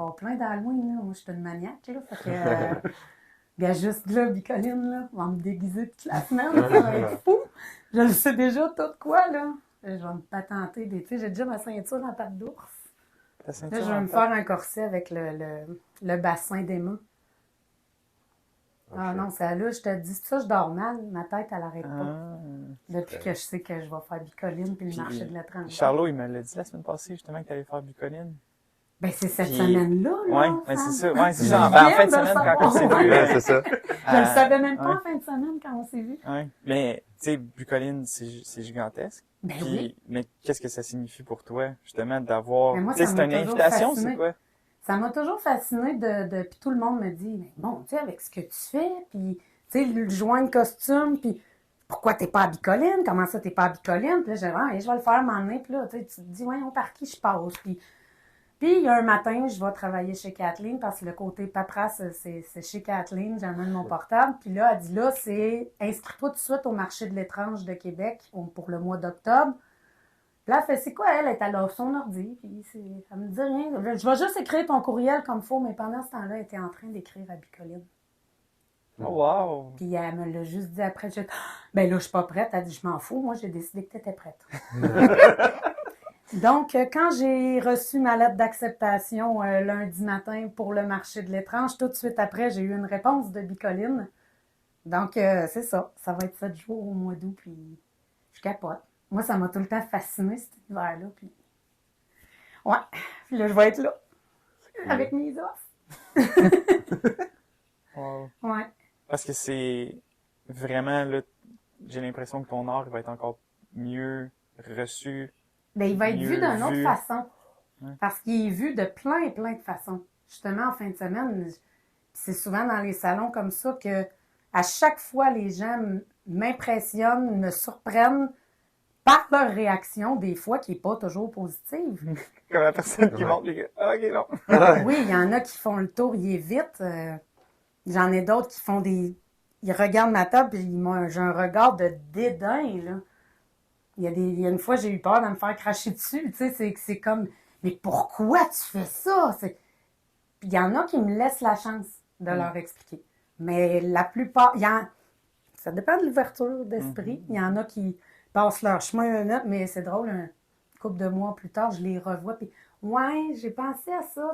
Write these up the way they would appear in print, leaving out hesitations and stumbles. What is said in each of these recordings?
avoir plein d'Halloween, là. Moi, je suis une maniaque, là. Fait que, bien, juste là, Bicoline, là, on va me déguiser toute la semaine, ça va être fou. Je le sais déjà tout quoi, là. Je vais me patenter des, tu sais, j'ai déjà ma ceinture en patte d'ours. Ta Là, ceinture je vais en me patte. faire un corset avec le bassin d'Emma. Ah non, c'est là, je te dis, c'est pour ça que je dors mal. Ma tête, elle arrête pas. Ah. Depuis que je sais que je vais faire Bicoline puis le marché de l'étranger. Charlot, il me l'a dit la semaine passée, justement, que tu allais faire Bicoline. Ben, c'est cette Puis- semaine-là, là. Ouais, ben, c'est ça. Ouais, c'est Je ça. viens En fin de de semaine, savoir. quand on s'est vu. Ouais, c'est ça. Je le savais même pas ouais. en fin de semaine quand on s'est vu. Ouais. Mais, tu sais, Bucoline, c'est gigantesque. Ben Puis, oui. mais qu'est-ce que ça signifie pour toi, justement, d'avoir... Mais moi, Tu sais, ça c'est m'a une toujours invitation, fasciné. c'est quoi? Ça m'a toujours fasciné puis tout le monde me dit, mais bon, tu sais, avec ce que tu fais, puis, tu sais, le joint de costume, puis pourquoi t'es pas à Bicoline? Comment ça, t'es pas à Bicoline? Puis là, j'ai dit, ah, je vais le faire m'emmener, puis là, tu sais, tu te dis, ouais, par qui je passe? Puis, il y a un matin, je vais travailler chez Kathleen parce que le côté paperasse, c'est chez Kathleen. J'amène mon portable. Puis là, elle dit là, c'est inscris-toi tout de suite au marché de l'étrange de Québec pour le mois d'octobre. Puis là, elle fait c'est quoi, elle est à son ordi. Puis elle me dit rien. Je vais juste écrire ton courriel comme il faut, mais pendant ce temps-là, elle était en train d'écrire à Bicoline. Oh, wow! Puis elle me l'a juste dit après. J'ai dit, ben là, je suis pas prête. Elle dit, je m'en fous. Moi, j'ai décidé que tu étais prête. Donc, quand j'ai reçu ma lettre d'acceptation lundi matin pour le marché de l'étrange, tout de suite après, j'ai eu une réponse de Bicoline. Donc, c'est ça. Ça va être 7 jours au mois d'août, puis je capote. Moi, ça m'a tout le temps fasciné, cet hiver-là. Puis... ouais. Puis là, je vais être là. Avec mes os. Wow. Ouais. Parce que c'est vraiment, là, j'ai l'impression que ton art va être encore mieux reçu. Ben, il va être vu Mieux d'une autre vu. façon. Ouais. Parce qu'il est vu de plein de façons. Justement, en fin de semaine, c'est souvent dans les salons comme ça que à chaque fois, les gens m'impressionnent, me surprennent par leur réaction, des fois, qui n'est pas toujours positive. Comme la personne qui monte, les gars. Ah, ok, non. Oui, il y en a qui font le tour, il est vite. J'en ai d'autres qui font des... Ils regardent ma table et j'ai un regard de dédain, là. Il y a une fois, j'ai eu peur de me faire cracher dessus. Tu sais, c'est comme, mais pourquoi tu fais ça? Puis il y en a qui me laissent la chance de leur expliquer. Mais la plupart, ça dépend de l'ouverture d'esprit. Il y en a qui passent leur chemin, mais c'est drôle, une couple de mois plus tard, je les revois. Puis, ouais, j'ai pensé à ça.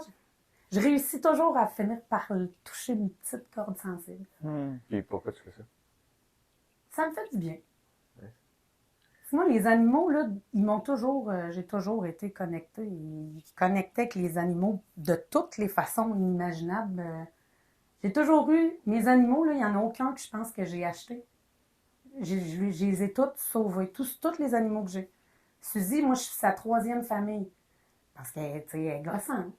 Je réussis toujours à finir par toucher une petite corde sensible. Puis pourquoi tu fais ça? Ça me fait du bien. Moi, les animaux, là, ils m'ont toujours... j'ai toujours été connectée. Ils connectaient avec les animaux de toutes les façons imaginables. J'ai toujours eu... Mes animaux, là, il n'y en a aucun que je pense que j'ai acheté. Je les ai toutes sauvés. Tous les animaux que j'ai. Suzy, moi, je suis sa 3e famille. Parce qu'elle, tu sais, elle est gossante.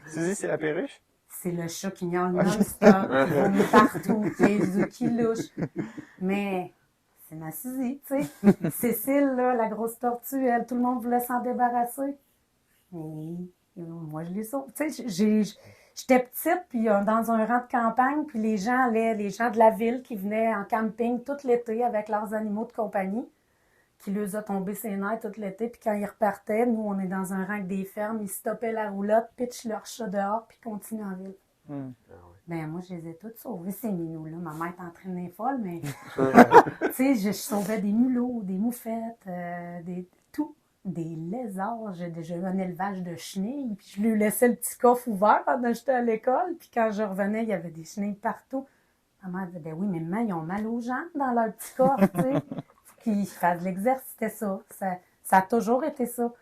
Suzy, c'est la perruche? C'est le chat qui miaule non-stop, qui vomit partout, qui a les yeux qui louchent. Mais... c'est ma Suzy, tu sais. Cécile, là, la grosse tortue, elle, tout le monde voulait s'en débarrasser. Mais moi, je les sauve. Tu sais, j'étais petite, puis dans un rang de campagne, puis les gens de la ville qui venaient en camping tout l'été avec leurs animaux de compagnie, qui leur a tombé ses nerfs tout l'été, puis quand ils repartaient, nous, on est dans un rang avec des fermes, ils stoppaient la roulotte, pitchent leur chat dehors, puis continuent en ville. Ben, moi, je les ai toutes sauvées, ces minous-là. Ma mère est entraînée folle, mais... tu sais, je sauvais des mulots, des moufettes, des lézards. J'ai déjà eu un élevage de chenilles, puis je lui laissais le petit coffre ouvert pendant que j'étais à l'école, puis quand je revenais, il y avait des chenilles partout. Ma mère disait, ben oui, mais maman, ils ont mal aux jambes dans leur petit coffre, tu sais. Faut qu'ils fassent de l'exercice, c'était ça. Ça a toujours été ça.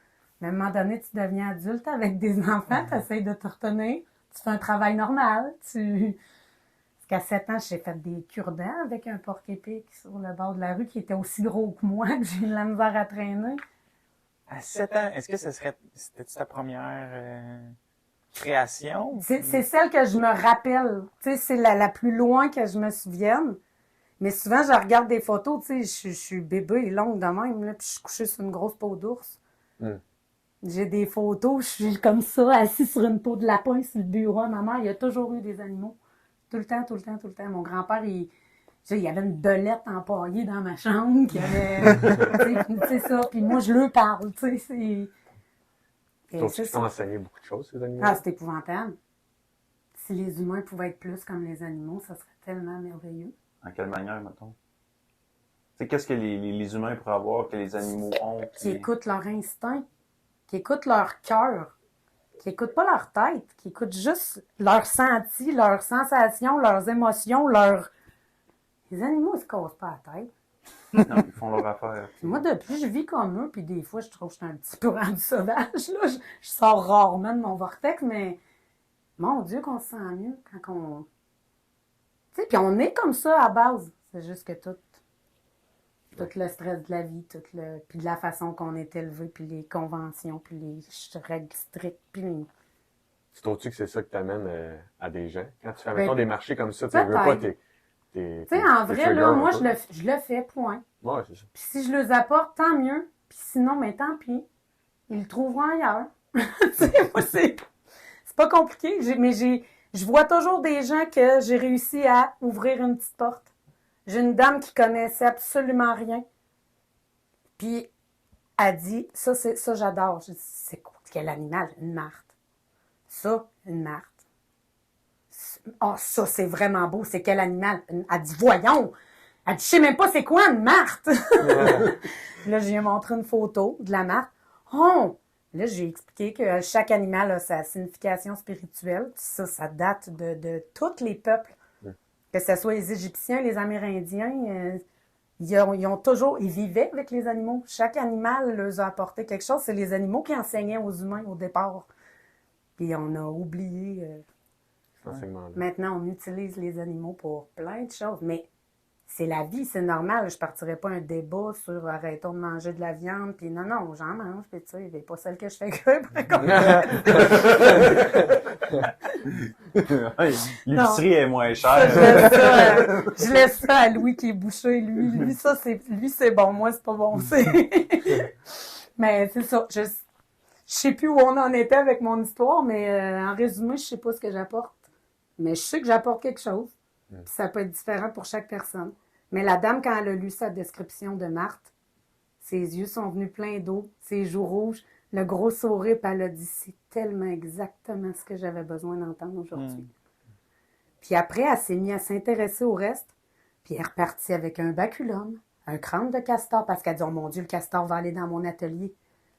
Mais à un moment donné, tu deviens adulte avec des enfants, tu essaies de te retenir. Tu fais un travail normal. Parce qu'à 7 ans, j'ai fait des cure-dents avec un porc-épic sur le bord de la rue qui était aussi gros que moi, que j'ai eu de la misère à traîner. À 7 ans, est-ce que c'était ta première création? C'est celle que je me rappelle. Tu sais, c'est la plus loin que je me souvienne. Mais souvent, je regarde des photos, tu sais, je suis bébé et longue de même, là, puis je suis couchée sur une grosse peau d'ours. J'ai des photos, je suis comme ça, assise sur une peau de lapin sur le bureau. Ma mère, il y a toujours eu des animaux. Tout le temps. Mon grand-père, il y avait une belette empaillée dans ma chambre. Tu sais, ça. Puis moi, je lui parle, tu sais. Et Trouves-tu c'est qu'ils t'ont ça. enseigné beaucoup de choses, ces animaux? Ah, c'est épouvantable. Si les humains pouvaient être plus comme les animaux, ça serait tellement merveilleux. En quelle manière, mettons? Tu sais, qu'est-ce que les humains pourraient avoir que les animaux ont? Qui écoutent leur instinct, qui écoutent leur cœur, qui écoutent pas leur tête, qui écoutent juste leurs sentis, leurs sensations, leurs émotions, leurs... Les animaux, ils se cassent pas la tête. Non, ils font leur affaire. Puis moi, depuis, je vis comme eux, puis des fois, je trouve que je suis un petit peu rendu sauvage, là. Je sors rarement de mon vortex, mais mon Dieu, qu'on se sent mieux quand on... Tu sais, puis on est comme ça à base. C'est juste que tout le stress de la vie, puis de la façon qu'on est élevé, puis les conventions, puis les règles strictes, puis les... Tu trouves-tu que c'est ça que t'amènes à des gens? Quand tu fais, Ben, mettons, des marchés comme ça, tu veux pas Tu sais, en vrai, là, moi, je le fais, point. Ouais, c'est ça. Puis si je les apporte, tant mieux. Puis sinon, mais tant pis. Ils le trouveront ailleurs. Tu sais, moi, c'est pas compliqué. Je vois toujours des gens que j'ai réussi à ouvrir une petite porte. J'ai une dame qui connaissait absolument rien. Puis, elle dit, ça, j'adore. Je dis, c'est quoi? Quel animal? Une martre. Ça, une martre. Ah, ça, c'est vraiment beau. C'est quel animal? Elle dit, voyons! Elle dit, je sais même pas c'est quoi une martre! Là, je lui ai montré une photo de la martre. Oh! Là, j'ai expliqué que chaque animal a sa signification spirituelle. Ça date de tous les peuples. Que ce soit les Égyptiens, les Amérindiens, ils vivaient avec les animaux. Chaque animal leur a apporté quelque chose. C'est les animaux qui enseignaient aux humains au départ. Puis on a oublié... Maintenant, on utilise les animaux pour plein de choses. Mais c'est la vie, c'est normal. Je ne partirais pas un débat sur arrêtons de manger de la viande. Puis non, j'en mange. Puis tu sais, pas celle que je fais que. L'épicerie est moins chère. Je laisse ça à Louis qui est bouché. Lui, c'est bon. Moi, c'est pas bon. Mais c'est ça. Je sais plus où on en était avec mon histoire, mais en résumé, je sais pas ce que j'apporte. Mais je sais que j'apporte quelque chose. Puis ça peut être différent pour chaque personne. Mais la dame, quand elle a lu sa description de Marthe, ses yeux sont venus pleins d'eau, ses joues rouges, le gros sourire, puis elle a dit, c'est tellement exactement ce que j'avais besoin d'entendre aujourd'hui. Puis après, elle s'est mise à s'intéresser au reste, puis elle est repartie avec un baculum, un crâne de castor, parce qu'elle dit, oh mon Dieu, le castor va aller dans mon atelier.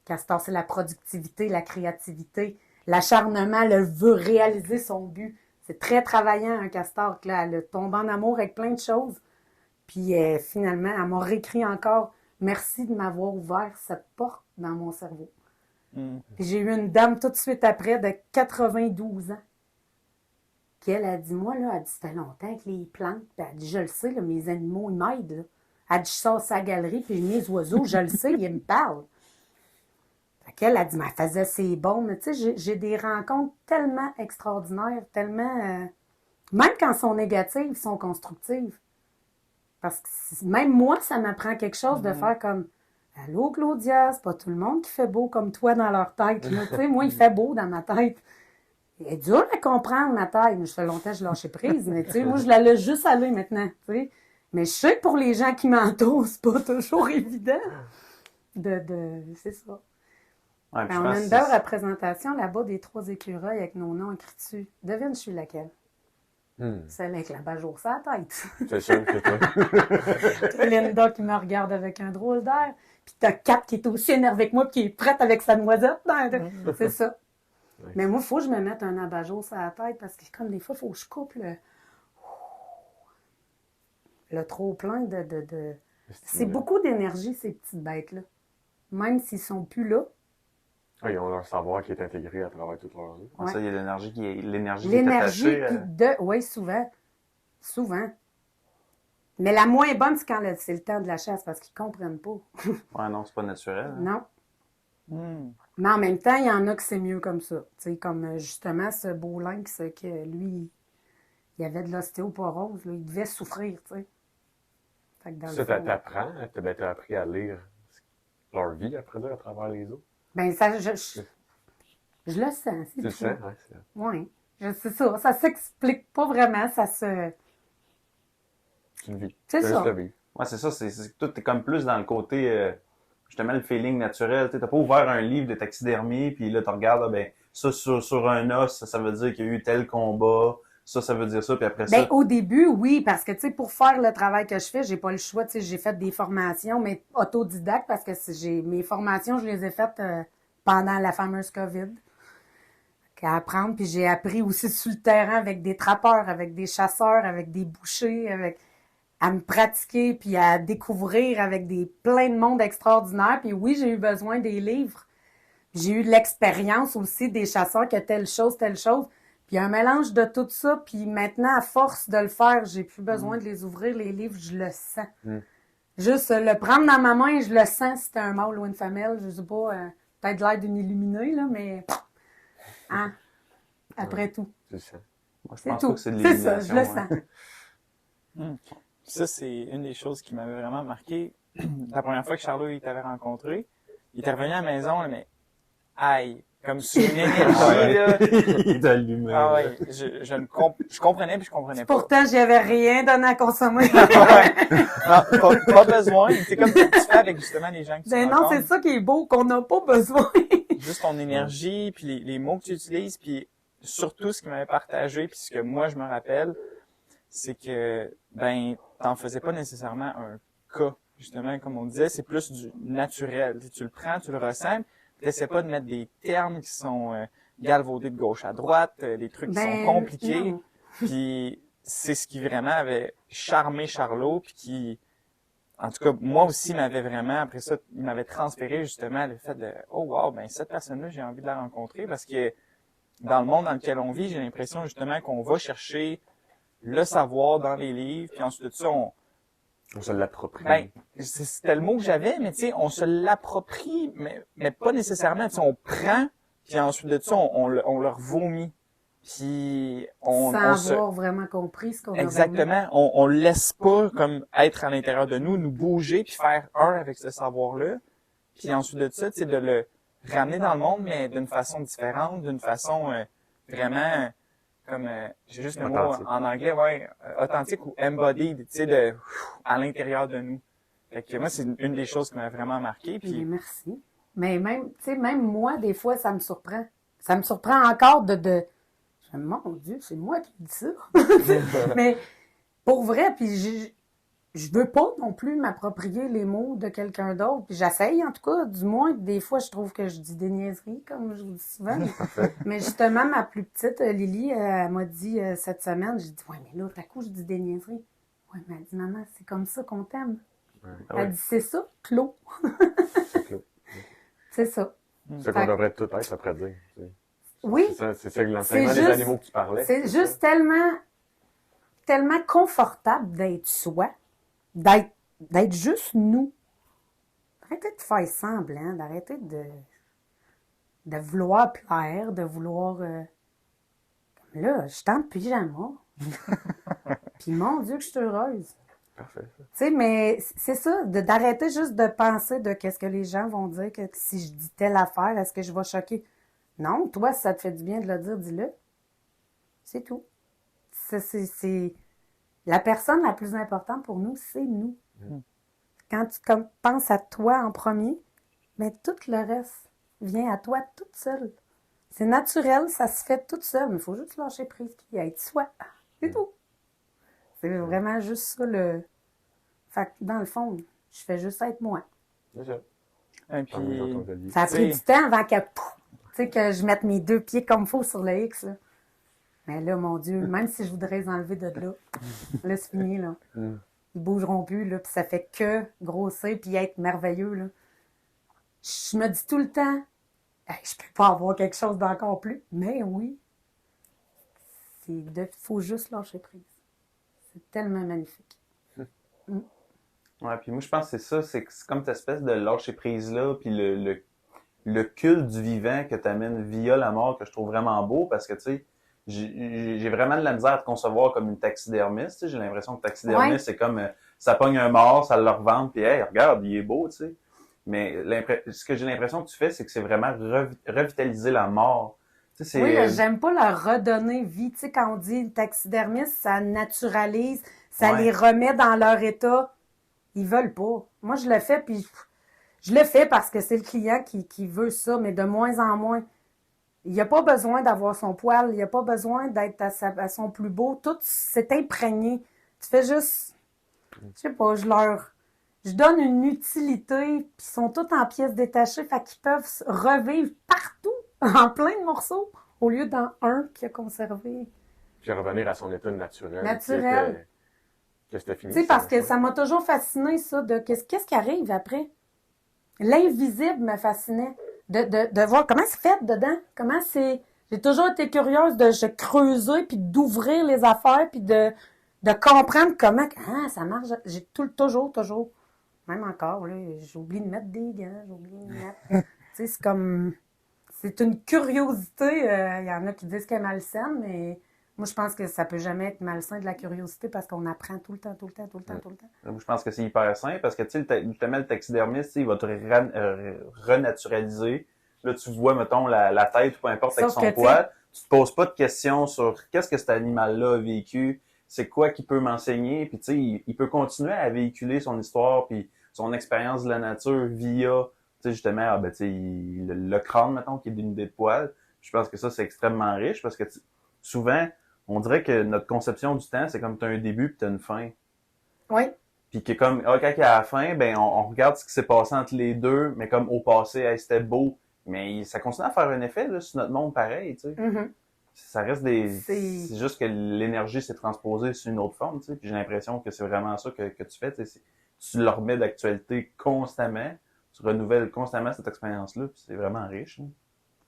Castor, c'est la productivité, la créativité, l'acharnement, elle veut réaliser son but. C'est très travaillant, un castor. Là, elle tombe en amour avec plein de choses. Puis finalement, elle m'a réécrit encore « Merci de m'avoir ouvert cette porte dans mon cerveau. Puis j'ai eu une dame tout de suite après de 92 ans qui, elle a dit « Moi, là, elle dit, ça fait longtemps que les plantes. » Puis elle dit « Je le sais, là, mes animaux, ils m'aident. Là. » Elle dit « Je sors sa galerie, puis mes oiseaux, je le sais, ils me parlent. » Elle a dit, mais elle faisait ses bons. Mais tu sais, j'ai des rencontres tellement extraordinaires, tellement... même quand elles sont négatives, elles sont constructives. Parce que même moi, ça m'apprend quelque chose de faire comme, allô Claudia, c'est pas tout le monde qui fait beau comme toi dans leur tête. Tu sais, moi, il fait beau dans ma tête. Elle est dure à comprendre, ma tête. Mais ça fait longtemps que je lâchais prise. Mais tu sais, moi, je la laisse juste aller maintenant. Tu sais. Mais je sais que pour les gens qui m'entourent, c'est pas toujours évident. C'est ça. Ouais, on a une belle représentation là-bas des 3 écureuils avec nos noms écrits dessus. Devine, je suis laquelle? Celle avec la bajour sur la tête. C'est sûr que toi. T'as Linda qui me regarde avec un drôle d'air. Puis t'as Kat qui est aussi énervée que moi puis qui est prête avec sa noisette. C'est ça. Ouais. Mais moi, il faut que je me mette un abat-jour sur la tête parce que comme des fois, il faut que je coupe le trop-plein de... C'est beaucoup d'énergie, ces petites bêtes-là. Même s'ils sont plus là. Ah, ils ont leur savoir qui est intégré à travers toute leur vie. Ouais. Ça, il y a l'énergie qui est attachée. Oui, souvent. Souvent. Mais la moins bonne, c'est quand c'est le temps de la chasse, parce qu'ils ne comprennent pas. Ouais, non, c'est pas naturel. Hein? Non. Mais en même temps, il y en a que c'est mieux comme ça. Tu sais, comme justement ce beau lynx que lui, il avait de l'ostéoporose, là, il devait souffrir, tu sais. Fait que ça, t'apprends? T'as appris à lire leur vie, après dire, à travers les autres? Ben ça, je le sens. Tu le sens? Oui. C'est ça. Ça s'explique pas vraiment. Ça se... C'est une vie. C'est ça. Ouais, c'est ça. Tout est comme plus dans le côté justement le feeling naturel. T'as pas ouvert un livre de taxidermie, puis là, tu regardes, ah, ben, ça sur un os, ça veut dire qu'il y a eu tel combat, ça veut dire ça, puis après Ben, ça... au début, oui, parce que, tu sais, pour faire le travail que je fais, j'ai pas le choix, tu sais, j'ai fait des formations, mais autodidactes, parce que mes formations, je les ai faites pendant la fameuse COVID. À apprendre, puis j'ai appris aussi sur le terrain avec des trappeurs, avec des chasseurs, avec des bouchers, à me pratiquer, puis à découvrir avec plein de monde extraordinaire. Puis oui, j'ai eu besoin des livres. J'ai eu de l'expérience aussi des chasseurs que telle chose. Puis un mélange de tout ça, puis maintenant, à force de le faire, j'ai plus besoin de les ouvrir, les livres, je le sens. Juste le prendre dans ma main, je le sens si c'est un mâle ou une femelle, je sais pas, peut-être l'air d'une illuminée, là, mais hein, après tout. C'est ça. Moi, je C'est pense tout. pas que c'est de C'est ça, je le l'élimination. sens. Ça, c'est une des choses qui m'avait vraiment marqué. La première fois que Charlot il t'avait rencontré, il était revenu à la maison, là, mais aïe, comme sur une énergie, là. Il est allumé. Ah ouais, je comprenais puis je comprenais pas. Pourtant, j'avais rien donné à consommer. Ouais. Non, pas besoin. C'est comme tu fais avec justement les gens que tu Ben non, rencontres. c'est ça qui est beau, qu'on n'a pas besoin. Juste ton énergie, puis les mots que tu utilises, puis surtout ce qu'il m'avait partagé, puis ce que moi je me rappelle, c'est que ben t'en faisais pas nécessairement un cas, justement, comme on disait, c'est plus du naturel. Tu le prends, tu le ressens, t'essaies pas de mettre des termes qui sont galvaudés de gauche à droite, des trucs qui sont compliqués, non. puis c'est ce qui vraiment avait charmé Charlot, puis qui en tout cas, moi aussi, m'avait vraiment, après ça, il m'avait transféré justement le fait de, oh wow, ben cette personne-là, j'ai envie de la rencontrer parce que dans le monde dans lequel on vit, j'ai l'impression justement qu'on va chercher le savoir dans les livres, puis ensuite de ça, On se l'approprie. ben, c'était le mot que j'avais, mais tu sais, on se l'approprie, mais pas nécessairement, tu sais, on prend, puis ensuite de ça, on leur vomit. Puis Sans se... avoir vraiment compris ce qu'on a Exactement. On laisse pas comme être à l'intérieur de nous bouger puis faire un avec ce savoir-là. Puis ensuite de ça, tu sais, de le ramener dans le monde, mais d'une façon différente, d'une façon vraiment comme j'ai juste le mot Authentique. en anglais, ouais, authentique ou embodied, tu sais, à l'intérieur de nous. Fait que moi, c'est une des choses qui m'a vraiment marqué. Mais Puis merci. Mais même, tu sais, même moi, des fois, ça me surprend. Ça me surprend encore mon Dieu, c'est moi qui dis ça. Mais pour vrai, puis je veux pas non plus m'approprier les mots de quelqu'un d'autre. Puis j'essaye, en tout cas, du moins, des fois, je trouve que je dis des niaiseries, comme je vous dis souvent. Mais justement, ma plus petite, Lily, elle m'a dit cette semaine, j'ai dit, ouais, mais là, à coup, je dis des niaiseries. Ouais, mais elle dit, maman, c'est comme ça qu'on t'aime. Elle dit, c'est ça, Claude. C'est clos. C'est ça. C'est qu'on devrait tout être après dire. Oui. C'est ça l'enseignement des juste- animaux que tu parlais. C'est juste tellement confortable d'être soi, d'être juste nous. D'arrêter de faire semblant, d'arrêter de vouloir plaire, de vouloir... comme là, je suis en pyjama. Puis mon Dieu que je suis heureuse. Parfait. Tu sais, mais c'est ça, d'arrêter juste de penser de qu'est-ce que les gens vont dire, que si je dis telle affaire, est-ce que je vais choquer? Non, toi, si ça te fait du bien de le dire, dis-le. C'est tout. C'est la personne la plus importante pour nous, c'est nous. Quand tu penses à toi en premier, mais tout le reste vient à toi toute seule. C'est naturel, ça se fait toute seule, mais il faut juste lâcher prise puis être soi. C'est tout. C'est vraiment juste ça le... Fait que dans le fond, je fais juste être moi. C'est ça. et Comme les puis autres de vie. Ça a pris T'sais- du temps avant que, pouf, tu sais, que je mette mes 2 pieds comme il faut sur le X. Là. Mais là, mon Dieu, même si je voudrais les enlever de là, là, c'est fini, là. Ils bougeront plus, là, puis ça fait que grossir puis être merveilleux, là. Je me dis tout le temps, hey, je peux pas avoir quelque chose d'encore plus. Mais oui, faut juste lâcher prise. C'est tellement magnifique. Ouais, puis moi, je pense que c'est ça, c'est comme cette espèce de lâcher-prise-là, puis le culte du vivant que tu amènes via la mort, que je trouve vraiment beau, parce que, tu sais, j'ai vraiment de la misère à te concevoir comme une taxidermiste, tu sais. J'ai l'impression que taxidermiste, Ouais. c'est comme, ça pogne un mort, ça le revend, puis hey, regarde, il est beau, tu sais. Mais ce que j'ai l'impression que tu fais, c'est que c'est vraiment revitaliser la mort. Tu sais, Oui, c'est... mais j'aime pas leur redonner vie. Tu sais, quand on dit taxidermiste, ça naturalise, ça Ouais. les remet dans leur état. Ils veulent pas. Moi, je le fais, puis je le fais parce que c'est le client qui veut ça, mais de moins en moins. Il n'y a pas besoin d'avoir son poil, il n'y a pas besoin d'être à son plus beau. Tout s'est imprégné. Tu fais juste, je sais pas, je donne une utilité, puis ils sont tous en pièces détachées, fait qu'ils peuvent revivre partout, en plein de morceaux, au lieu dans un qui a conservé. Puis revenir à son état naturel. Naturel. Que c'était fini. Tu sais, parce que ça m'a toujours fasciné, ça, de qu'est-ce qui arrive après. L'invisible me fascinait. De voir comment c'est fait dedans. Comment c'est. J'ai toujours été curieuse de creuser, puis d'ouvrir les affaires, puis de comprendre comment. Ah, ça marche. J'ai toujours. Même encore, là, j'oublie de mettre des gants, j'oublie de mettre. Tu sais, c'est comme. C'est une curiosité. Il y en a qui disent qu'elle est malsaine, mais moi, je pense que ça peut jamais être malsain de la curiosité parce qu'on apprend tout le temps. Moi, je pense que c'est hyper sain parce que, tu sais, justement, le taxidermiste, il va te renaturaliser. Là, tu vois, mettons, la tête ou peu importe avec son poil. Tu te poses pas de questions sur qu'est-ce que cet animal-là a vécu, c'est quoi qu'il peut m'enseigner. Puis, tu sais, il peut continuer à véhiculer son histoire puis son expérience de la nature via, tu sais, justement, tu sais, le crâne, mettons, qui est dénudé de poils. Je pense que ça, c'est extrêmement riche parce que souvent, on dirait que notre conception du temps, c'est comme tu as un début puis tu as une fin. Oui. Puis que comme, quand il y a la fin, ben on regarde ce qui s'est passé entre les deux, mais comme au passé, hey, c'était beau. Mais ça continue à faire un effet là, sur notre monde pareil, tu sais. Mm-hmm. Ça reste c'est juste que l'énergie s'est transposée sur une autre forme, tu sais. Puis j'ai l'impression que c'est vraiment ça que tu fais, tu sais. Tu le remets d'actualité constamment, tu renouvelles constamment cette expérience-là, puis c'est vraiment riche. Là.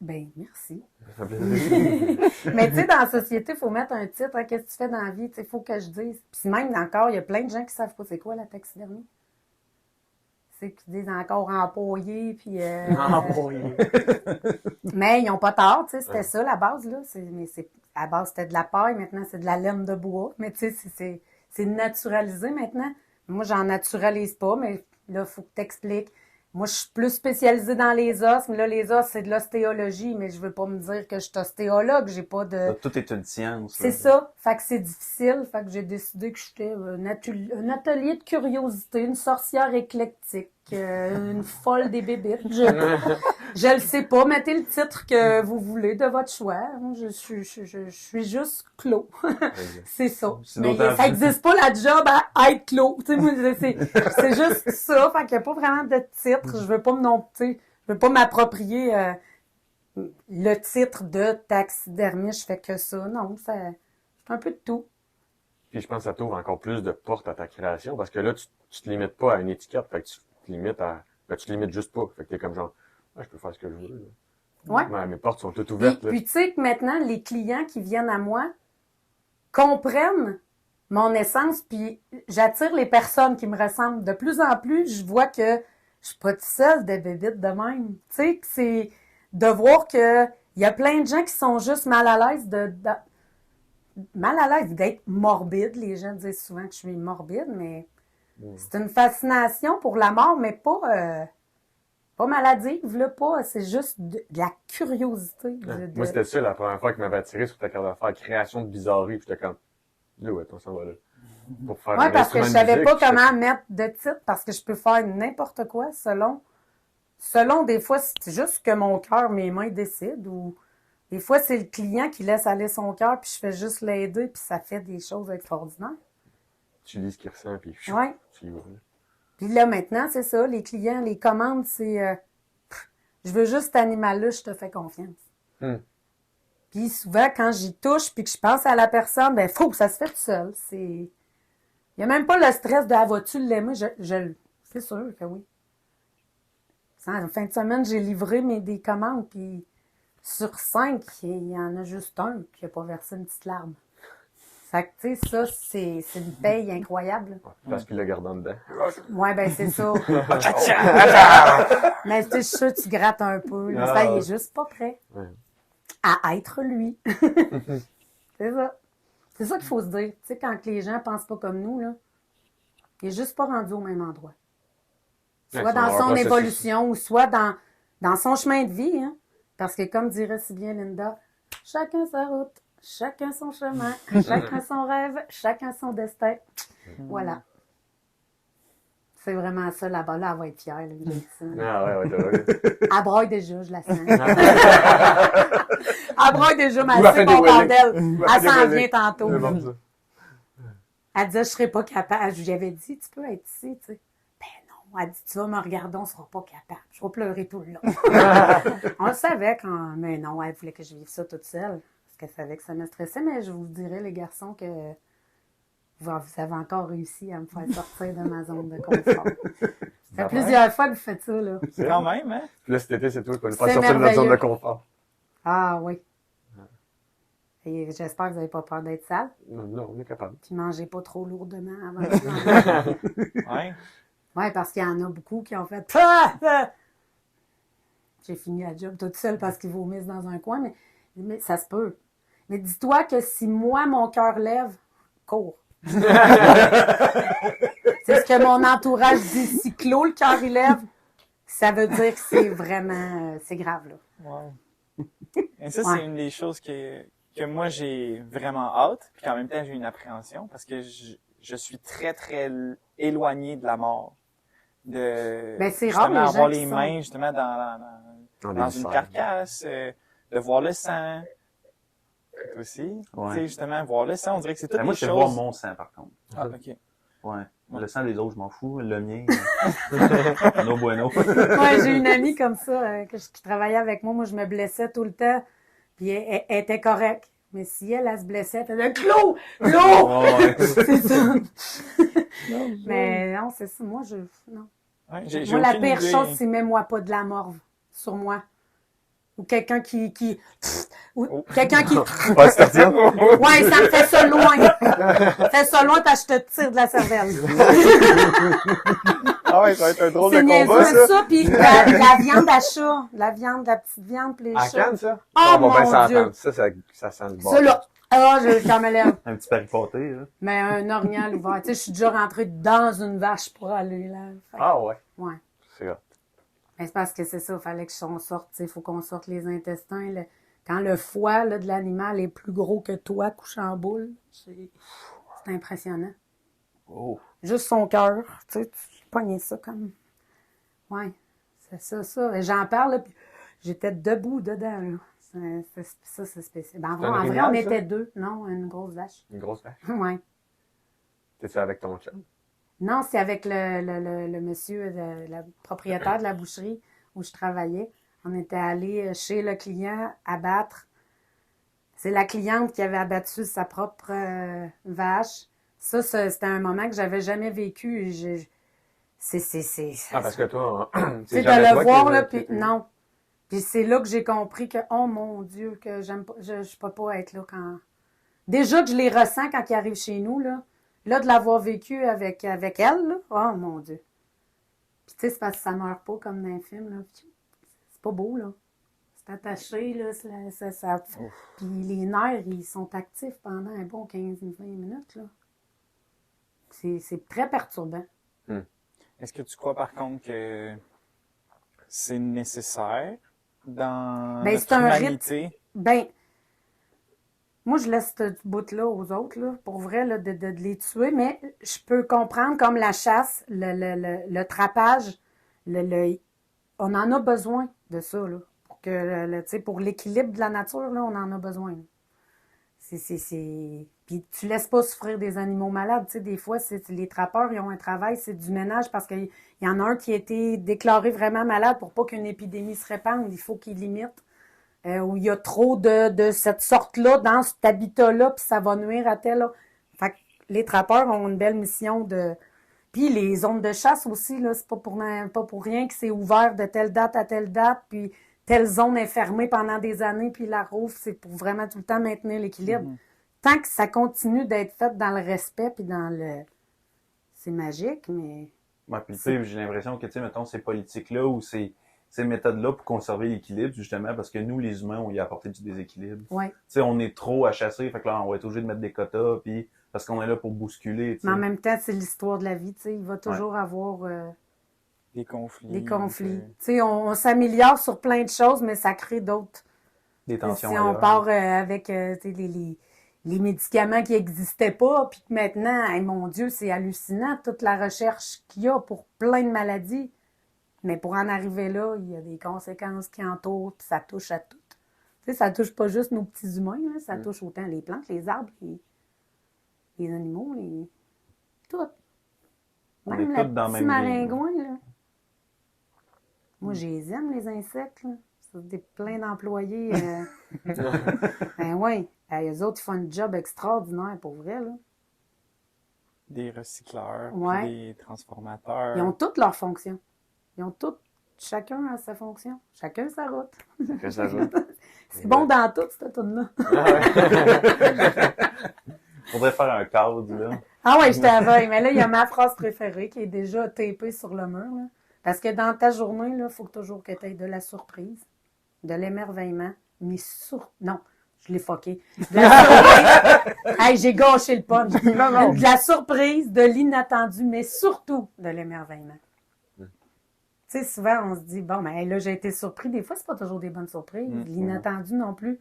Ben, merci. Ça fait plaisir. Mais tu sais, dans la société, il faut mettre un titre. Hein, qu'est-ce que tu fais dans la vie? Il faut que je dise. Puis même encore, il y a plein de gens qui savent pas c'est quoi la taxidermie. C'est qui disent encore empaillé, puis... Empaillé. Mais ils n'ont pas tort, tu sais, c'était ça la base, là. À la base, c'était de la paille, maintenant c'est de la laine de bois. Mais tu sais, c'est naturalisé maintenant. Moi, j'en naturalise pas, mais là, il faut que tu expliques. Moi, je suis plus spécialisée dans les os, mais là, les os, c'est de l'ostéologie, mais je veux pas me dire que je suis ostéologue, j'ai pas de... Tout est une science. C'est ça, fait que c'est difficile, fait que j'ai décidé que j'étais un atelier de curiosité, une sorcière éclectique, une folle des bébites. Je le sais pas, mettez le titre que vous voulez de votre choix. Je suis juste clos. C'est ça. Mais ça existe pas la job à être clos. Tu sais, c'est juste ça. Fait qu'il y a pas vraiment de titre. Je veux pas je veux pas m'approprier le titre de taxidermiste. Je fais que ça. Non, c'est un peu de tout. Puis je pense que ça t'ouvre encore plus de portes à ta création parce que là, tu te limites pas à une étiquette. Fait que tu te limites tu te limites juste pas. Fait que t'es comme genre, je peux faire ce que je veux. Ouais. Mes portes sont toutes ouvertes. Puis tu sais que maintenant, les clients qui viennent à moi comprennent mon essence, puis j'attire les personnes qui me ressemblent. De plus en plus, je vois que je suis pas toute seule de bébites de même. Tu sais, que c'est de voir que il y a plein de gens qui sont juste mal à l'aise d'être morbide. Les gens disent souvent que je suis morbide, mais c'est une fascination pour la mort, mais pas maladive, là, pas. C'est juste de la curiosité. Moi, c'était ça la première fois qui m'avait attiré sur ta carte d'affaires, création de bizarrerie. Puis j'étais comme, là, ouais, on s'en va là. Pour faire ouais, un parce que je instrument de savais pas musique, comment mettre de titre, parce que je peux faire n'importe quoi selon des fois, c'est juste que mon cœur, mes mains décident, ou des fois, c'est le client qui laisse aller son cœur, puis je fais juste l'aider, puis ça fait des choses extraordinaires. Tu lis ce qu'il ressent, puis ouais. Tu y vas. Puis là, maintenant, c'est ça, les clients, les commandes, c'est je veux juste cet animal-là, je te fais confiance. Puis souvent, quand j'y touche, puis que je pense à la personne, ben faut que ça se fait tout seul. Il n'y a même pas le stress de « Ah, vas-tu l'aimer? » C'est sûr que oui. En fin de semaine, j'ai livré des commandes, puis sur 5, il y en a juste un qui n'a pas versé une petite larme. Fait que, tu sais, ça, c'est une paye incroyable. Parce qu'il l'a gardé en dedans. Ouais, ben c'est ça. Mais tu sais, je suis sûre que tu grattes un peu. Là, ça, il est juste pas prêt à être lui. C'est ça. C'est ça qu'il faut se dire. Tu sais, quand les gens pensent pas comme nous, là, il est juste pas rendu au même endroit. Soit dans son évolution ou soit dans son chemin de vie. Hein? Parce que comme dirait si bien Linda, chacun sa route, chacun son chemin, chacun son rêve, chacun son destin. Voilà. C'est vraiment ça, là-bas. Là, elle va être fière, là, que j'ai dit ça. Ah ouais, ouais. Elle broye déjà, je la sens. Elle broye déjà, mais Ou elle elle fait sait des qu'on parle wellings. d'elle. Ou Elle fait des s'en wellings. vient tantôt. C'est bon, ça. Elle disait, je serais pas capable. Je lui avais dit, tu peux être ici, tu sais. Ben non. Elle dit, tu vas me regarder, on sera pas capable. Je vais pleurer tout le long. On le savait quand, mais non, elle voulait que je vive ça toute seule. Parce qu'elle savait que ça me stressait, mais je vous dirais, les garçons, que vous avez encore réussi à me faire sortir de ma zone de confort. Ça fait plusieurs fois que vous faites ça, là. C'est quand même, hein? Puis là, cet été, c'est toi qui vas nous faire C'est sortir de notre zone de merveilleux. confort. Ah oui. Et j'espère que vous n'avez pas peur d'être sale. Non, non, on est capable. Puis mangez pas trop lourdement avant de manger. Ouais. Oui, parce qu'il y en a beaucoup qui ont fait Pah! Pah! J'ai fini la job toute seule parce qu'ils vomissent dans un coin, mais ça se peut. Mais dis-toi que si moi, mon cœur lève, cours. C'est ce que mon entourage dit. Si Claude, le cœur, il lève, ça veut dire que c'est vraiment, c'est grave, là. Wow. Et ça, Ouais. c'est une des choses que moi, j'ai vraiment hâte, puis qu'en même temps, j'ai une appréhension, parce que je suis très, très éloigné de la mort. Ben, c'est rare, justement, les gens avoir qui les sont- mains, justement, dans Dans une viscères. carcasse, de voir le sang. Aussi. Ouais. Tu sais, justement, voir le sang, on dirait que c'est toutes Ben, moi, les c'est choses. voir mon sang, par contre. Ah, ok. Ouais. Le sang des autres, je m'en fous. Le mien, no bueno. Ouais, j'ai une amie comme ça qui travaillait avec moi. Moi, je me blessais tout le temps. Puis elle était correcte. Mais si elle se blessait, elle disait Claude! Claude! Ouais. C'est ça. Mais non, c'est ça. Moi, non. Ouais, j'ai Moi, la aucune pire idée. chose, c'est mets-moi pas de la morve sur moi. Ou quelqu'un qui ou Oh. quelqu'un qui Ouais, tu te retiens? ouais, ça me fait ça loin. Fais ça loin parce que je te tire de la cervelle. Ah ouais, ça va être un drôle C'est de combat, niaiseux, ça. ça. Puis la viande à chat. La viande, la petite viande, puis les À chats. Cannes, ça? Oh, On va bien mon s'entendre. Dieu. Ça sent le bon. Ça, là. Ah, j'en me lève. Un petit paripoté, là. Mais un orignal ouvert. Tu sais, je suis déjà rentrée dans une vache pour aller là. Fait que, Ah ouais. ouais. C'est grave. Mais c'est parce que c'est ça, il fallait que on sorte, il faut qu'on sorte les intestins. Quand le foie là, de l'animal est plus gros que toi, couché en boule, c'est impressionnant. Oh. Juste son cœur, tu sais, tu pognais ça comme... Ouais, c'est ça. Et j'en parle, là, puis j'étais debout dedans, là. Ça, c'est spécial. Ben, C'est un en vrai, orignal, on ça? était deux. Non, une grosse vache. Une grosse vache. Ouais. T'es-tu avec ton chum? Non, c'est avec le monsieur, le propriétaire de la boucherie où je travaillais. On était allé chez le client abattre. C'est la cliente qui avait abattu sa propre vache. Ça, c'était un moment que j'avais jamais vécu. Ah, parce que toi, C'est de jamais le toi voir, qui- là, puis non. Puis c'est là que j'ai compris que, oh mon Dieu, que j'aime pas, je peux pas être là quand... Déjà que je les ressens quand ils arrivent chez nous, là. Là, de l'avoir vécu avec elle, là, oh mon Dieu. Puis tu sais, c'est parce que ça meurt pas comme dans un film, là. C'est pas beau, là. C'est attaché, là. Puis les nerfs, ils sont actifs pendant un bon 15-20 minutes, là. C'est très perturbant. Est-ce que tu crois, par contre, que c'est nécessaire dans Ben, notre c'est un humanité? Ben, moi, je laisse ce bout-là aux autres, là, pour vrai, là, de les tuer, mais je peux comprendre comme la chasse, le trapage, on en a besoin de ça, là. Pour que, tu sais, pour l'équilibre de la nature, là, on en a besoin. Puis tu laisses pas souffrir des animaux malades, tu sais, des fois, les trappeurs, ils ont un travail, c'est du ménage, parce qu'il y en a un qui a été déclaré vraiment malade pour pas qu'une épidémie se répande, il faut qu'il limite. Où il y a trop de cette sorte-là dans cet habitat-là, puis ça va nuire à tel. Là. Fait que les trappeurs ont une belle mission de... Puis les zones de chasse aussi, là, c'est pas pour rien que c'est ouvert de telle date à telle date, puis telle zone est fermée pendant des années, puis la rouvre, c'est pour vraiment tout le temps maintenir l'équilibre. Tant que ça continue d'être fait dans le respect, puis dans le... C'est magique, mais... Ouais, puis tu sais, j'ai l'impression que, tu sais, mettons, ces politiques-là ou ces méthodes-là pour conserver l'équilibre, justement, parce que nous, les humains, on y a apporté du déséquilibre. Ouais. Tu sais, on est trop à chasser, fait que là, on va être obligé de mettre des quotas, puis parce qu'on est là pour bousculer, tu sais. Mais en même temps, c'est l'histoire de la vie, tu sais. Il va toujours avoir Des conflits. des conflits. Tu sais, on s'améliore sur plein de choses, mais ça crée d'autres. Des tensions Si on ailleurs. part avec tu sais, les médicaments qui n'existaient pas, puis que maintenant, hey, mon Dieu, c'est hallucinant, toute la recherche qu'il y a pour plein de maladies. Mais pour en arriver là, il y a des conséquences qui entourent, puis ça touche à tout. Tu sais, ça touche pas juste nos petits humains, là, ça touche autant les plantes, les arbres, les animaux, tout. On Même est le tous dans le petit même ligne. maringouin, là. Moi, je les aime, les insectes, là. C'est plein d'employés. Ben oui. Eux autres, ils font un job extraordinaire, pour vrai, là. Des recycleurs, Ouais. puis des transformateurs. Ils ont toutes leurs fonctions. Ils ont toutes, chacun a sa fonction. Chacun sa route. Que ça joue. C'est bon dans tout, cette toune-là. Faudrait faire un cadre, là. Ah ouais, je t'avais. Mais là, il y a ma phrase préférée qui est déjà tapée sur le mur, là. Parce que dans ta journée, là, il faut toujours que tu aies de la surprise, de l'émerveillement, mais non, je l'ai fucké. De la surprise. Hey, j'ai gâché le punch. non. De la surprise, de l'inattendu, mais surtout de l'émerveillement. Tu sais, souvent, on se dit, bon, ben là, j'ai été surpris. Des fois, c'est pas toujours des bonnes surprises. L'inattendu non plus.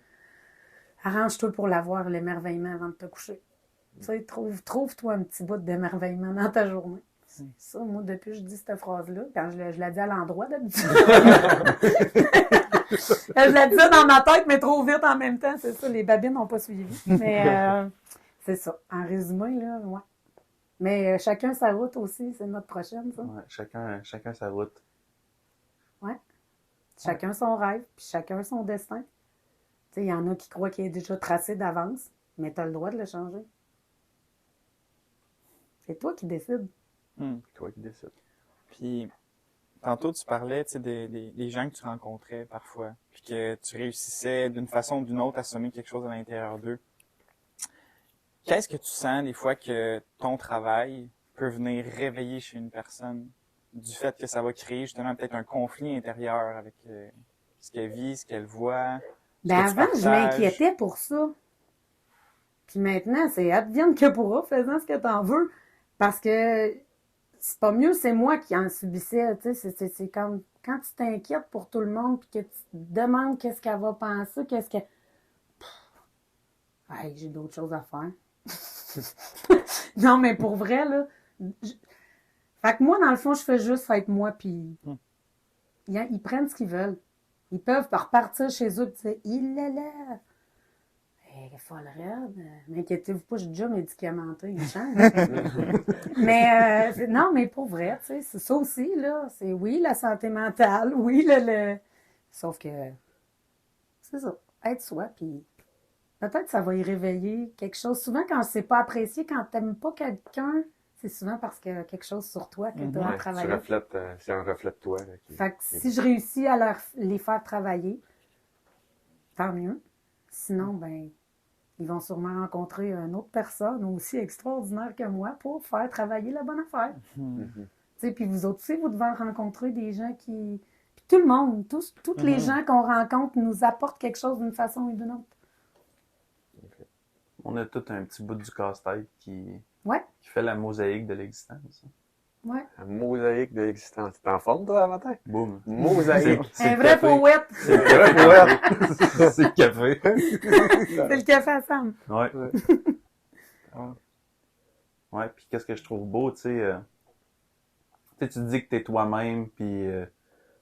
Arrange-toi pour l'avoir, l'émerveillement, avant de te coucher. Tu sais, trouve-toi un petit bout d'émerveillement dans ta journée. C'est ça, moi, depuis que je dis cette phrase-là, quand je la dis à l'endroit d'habitude. Je la disais dans ma tête, mais trop vite en même temps. C'est ça, les babines n'ont pas suivi. Mais c'est ça. En résumé, là, ouais. Mais chacun sa route aussi, c'est notre prochaine, ça. Ouais, chacun sa route. Ouais. Chacun son rêve, puis chacun son destin. Tu sais, il y en a qui croient qu'il est déjà tracé d'avance, mais tu as le droit de le changer. C'est toi qui décides. Toi qui décides. Puis, tantôt, tu parlais, tu sais, des gens que tu rencontrais parfois, puis que tu réussissais d'une façon ou d'une autre à semer quelque chose à l'intérieur d'eux. Qu'est-ce que tu sens des fois que ton travail peut venir réveiller chez une personne du fait que ça va créer justement peut-être un conflit intérieur avec ce qu'elle vit, ce qu'elle voit? Ben ce que tu avant, je partages? m'inquiétais pour ça. Puis maintenant, c'est advienne que pourra, faisant ce que t'en veux. Parce que c'est pas mieux, c'est moi qui en subissais. Tu sais, c'est comme quand tu t'inquiètes pour tout le monde puis que tu te demandes qu'est-ce qu'elle va penser, qu'est-ce que. Hey, j'ai d'autres choses à faire. Non, mais pour vrai, là. Fait que moi, dans le fond, je fais juste être moi, puis ils prennent ce qu'ils veulent. Ils peuvent repartir chez eux et dire, il est là. Hey, folle raide. M'inquiétez-vous pas, je suis déjà médicamenté, il change. Mais non, mais pour vrai, tu sais, c'est ça aussi, là. C'est oui, la santé mentale, oui, le... Sauf que c'est ça, être soi, puis peut-être que ça va y réveiller quelque chose. Souvent, quand c'est pas apprécié, quand t'aimes pas quelqu'un, c'est souvent parce qu'il y a quelque chose sur toi que tu as à Tu travailler. reflètes, c'est un reflet de toi. Là, Fait que si je réussis à les faire travailler, tant mieux. Sinon, ben, ils vont sûrement rencontrer une autre personne aussi extraordinaire que moi pour faire travailler la bonne affaire. Tu sais, puis vous autres aussi, vous devez rencontrer des gens qui... Puis tout le monde, tous les gens qu'on rencontre nous apportent quelque chose d'une façon ou d'une autre. On a tout un petit bout du casse-tête qui Ouais, fait la mosaïque de l'existence. ouais. Un mosaïque de l'existence. T'es en forme, toi, matin? Boum. Mosaïque. Un vrai poète. C'est le café. C'est le café à Sam. Ouais. Ouais. Ouais, puis qu'est-ce que je trouve beau, tu sais, tu te dis que t'es toi-même, puis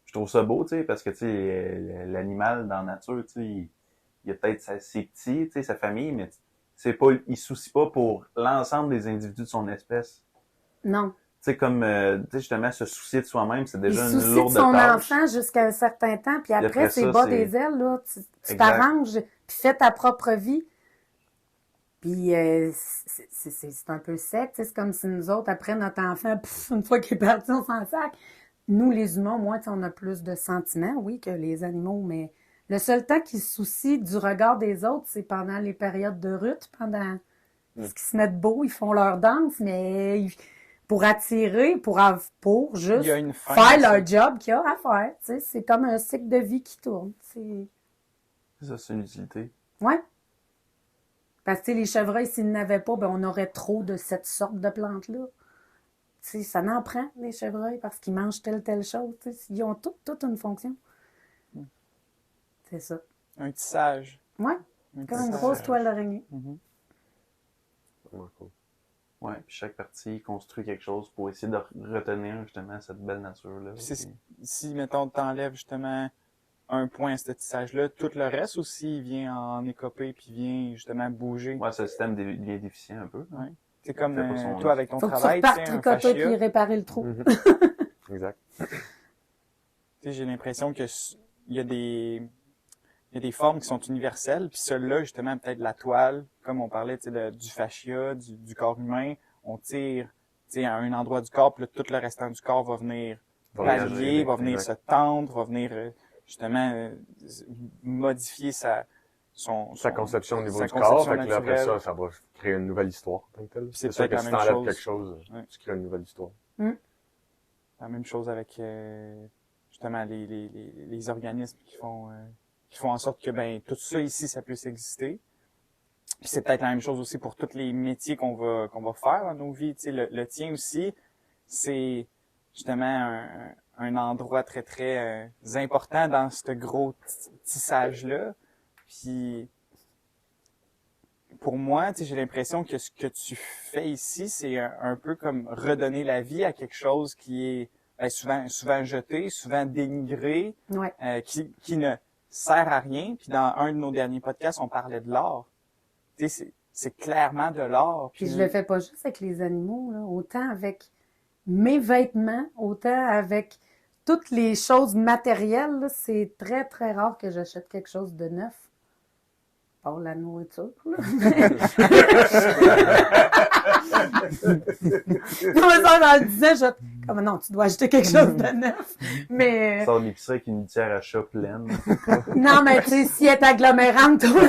je trouve ça beau, tu sais, parce que, tu sais, l'animal dans la nature, tu sais, il a peut-être ses petits, tu sais, sa famille, mais c'est pas, il se soucie pas pour l'ensemble des individus de son espèce. Non. Tu sais, comme, tu sais, justement, se soucier de soi-même, c'est Il déjà se une soucie de lourde son tâche. enfant jusqu'à un certain temps, puis après, après c'est ça, bas c'est- des ailes, là. Tu Exact. t'arranges, puis fais ta propre vie. Puis c'est un peu sec, tu sais, c'est comme si nous autres, après notre enfant, une fois qu'il est parti, on s'en sac. Nous, les humains, moi, tu sais, on a plus de sentiments, oui, que les animaux, mais le seul temps qu'ils se soucient du regard des autres, c'est pendant les périodes de rut, pendant ce qu'ils se mettent beau, ils font leur danse, mais pour attirer, pour Il juste y a une fin faire à ça. leur job qu'il y a à faire. Tu sais, c'est comme un cycle de vie qui tourne. Ça, c'est une utilité. Ouais. Parce que tu sais, les chevreuils, s'ils n'avaient pas, ben, on aurait trop de cette sorte de plante-là. Tu sais, ça n'en prend, les chevreuils, parce qu'ils mangent telle chose. Tu sais, ils ont toute une fonction. C'est ça. Un tissage. Ouais, Un comme une tissage. grosse toile d'araignée. Vraiment cool. Ouais, puis chaque partie construit quelque chose pour essayer de retenir justement cette belle nature-là. Puis Puis- si, mettons, t'enlèves justement un point à ce tissage-là, tout le reste aussi vient en écopée puis vient justement bouger. Ouais, ce système devient déficient un peu. Ouais. C'est comme Fait pas son- toi avec ton Faut que tu travail, tu repartes sais, un tricoter puis fascia. réparer le trou. Exact. Tu sais, j'ai l'impression que il y a des formes qui sont universelles, puis celle-là, justement, peut-être la toile, comme on parlait, tu sais, du fascia, du corps humain, on tire, tu sais, à un endroit du corps, puis là, tout le restant du corps va venir pallier, va venir se tendre, va venir, justement, modifier sa conception au niveau sa du corps. conception Fait que là, après naturelle. ça va créer une nouvelle histoire. En tant que tel. Puis c'est C'est sûr peut-être que la si même t'enlèves chose. quelque chose, Ouais. tu crées une nouvelle histoire. La même chose avec justement les organismes qui font en sorte que ben tout ça ici ça puisse exister. Puis c'est peut-être la même chose aussi pour tous les métiers qu'on va faire dans nos vies. Tu sais, le tien aussi, c'est justement un endroit très très important dans ce gros tissage-là. Puis pour moi, tu sais, j'ai l'impression que ce que tu fais ici, c'est un peu comme redonner la vie à quelque chose qui est souvent jeté, souvent dénigré, Ouais. qui ne sert à rien. Puis dans un de nos derniers podcasts, on parlait de l'art. Tu sais, c'est clairement de l'art. Puis je le fais pas juste avec les animaux, là, autant avec mes vêtements, autant avec toutes les choses matérielles. Là, c'est très, très rare que j'achète quelque chose de neuf. Pas la nourriture, là. Non, mais ça, j'en disais, comme non, tu dois acheter quelque chose de neuf. Mais, Sors de l'épicerie avec une litière à chat pleine. non, mais tu sais, si elle est agglomérante, toi,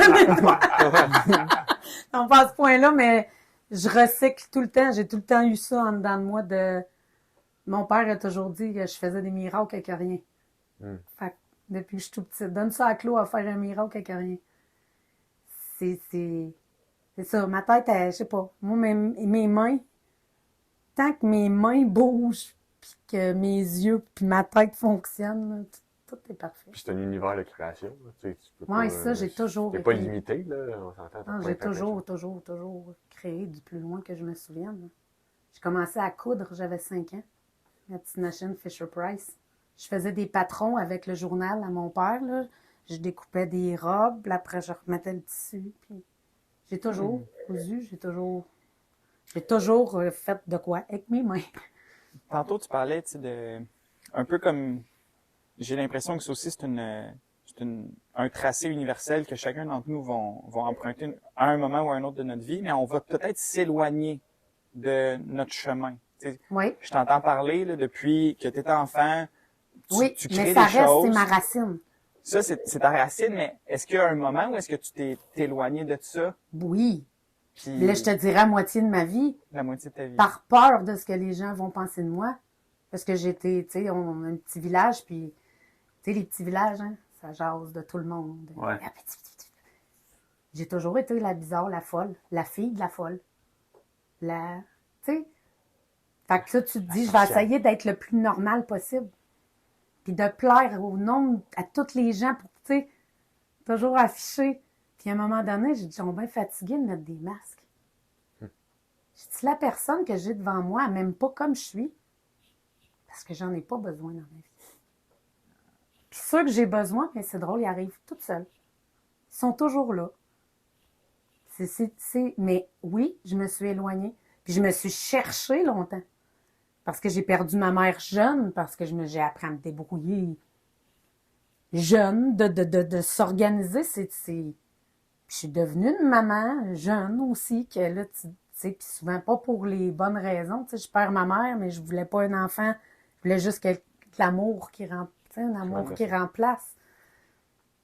non, pas à ce point-là, mais je recycle tout le temps. J'ai tout le temps eu ça en dedans de moi de... Mon père a toujours dit que je faisais des miracles avec rien. Fait que depuis que je suis tout petite, donne ça à Claude à faire un miracle avec rien. C'est ça. Ma tête, je sais pas. Moi, mes mains, tant que mes mains bougent, puis que mes yeux, puis ma tête fonctionnent, tout est parfait. Puis c'est un univers de création. Là. Tu sais, tu peux Ouais, pas, ça, j'ai toujours T'es pas été- limité, là. On s'entend. t'as Non, plein j'ai de créations. toujours créé du plus loin que je me souvienne. Là. J'ai commencé à coudre, j'avais 5 ans. La petite machine Fisher-Price. Je faisais des patrons avec le journal à mon père. Là. Je découpais des robes, puis après je remettais le tissu. Puis j'ai toujours cousu, j'ai toujours fait de quoi avec mes mains. Tantôt, tu parlais, tu sais, un peu comme, j'ai l'impression que ça aussi, c'est un tracé universel que chacun d'entre nous vont emprunter à un moment ou à un autre de notre vie, mais on va peut-être s'éloigner de notre chemin. Tu sais, Oui, je t'entends parler, là, depuis que tu étais enfant, tu crées mais ça des reste, choses. c'est ma racine. Ça, c'est ta racine, mais est-ce qu'il y a un moment où est-ce que tu t'es éloigné de ça? Oui. Puis Là, je te dirais à moitié de ma vie, la moitié de ta vie. par peur de ce que les gens vont penser de moi. Parce que j'étais, tu sais, on a un petit village, puis, tu sais, les petits villages, hein, ça jase de tout le monde. Ouais. J'ai toujours été la bizarre, la folle, la fille de la folle. Tu sais. Fait que ça, tu te dis, je vais essayer d'être le plus normal possible. Puis de plaire au nombre, à tous les gens pour, tu sais, toujours afficher. Puis à un moment donné, j'ai dit, je suis bien fatiguée de mettre des masques. J'ai dit, la personne que j'ai devant moi, elle m'aime pas comme je suis, parce que j'en ai pas besoin dans ma vie. Puis ceux que j'ai besoin, mais c'est drôle, ils arrivent tout seuls. Ils sont toujours là. Mais oui, je me suis éloignée. Puis je me suis cherchée longtemps. Parce que j'ai perdu ma mère jeune, parce que j'ai appris à me débrouiller jeune, de s'organiser. Je suis devenue une maman jeune aussi, que là, tu sais, puis souvent pas pour les bonnes raisons. Tu sais, je perds ma mère, mais je voulais pas un enfant. Je voulais juste que l'amour qui remplace.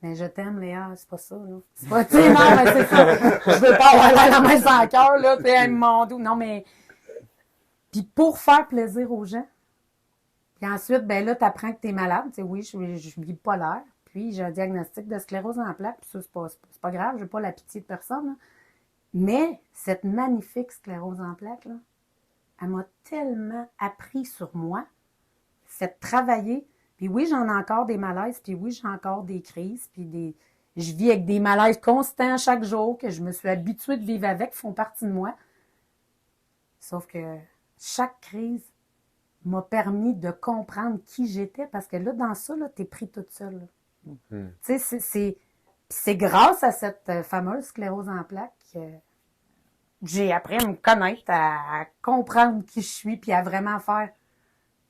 Mais je t'aime, Léa, c'est pas ça, là. C'est pas, tu sais, non, mais c'est ça. Je veux pas avoir la main sans cœur, là, tu sais, mon doux. Non, mais. Puis pour faire plaisir aux gens. Puis ensuite, ben là, t'apprends que t'es malade. Tu sais, oui, je suis bipolaire. Puis j'ai un diagnostic de sclérose en plaques. Puis ça, c'est pas grave, j'ai pas la pitié de personne, là. Mais cette magnifique sclérose en plaques, là, elle m'a tellement appris sur moi, fait travailler. Puis oui, j'en ai encore des malaises, puis oui, j'ai encore des crises, puis je vis avec des malaises constants chaque jour, que je me suis habituée de vivre avec, qui font partie de moi. Sauf que chaque crise m'a permis de comprendre qui j'étais, parce que là, dans ça, là, t'es pris toute seule. Tu sais, c'est grâce à cette fameuse sclérose en plaques que j'ai appris à me connaître, à comprendre qui je suis, puis à vraiment faire,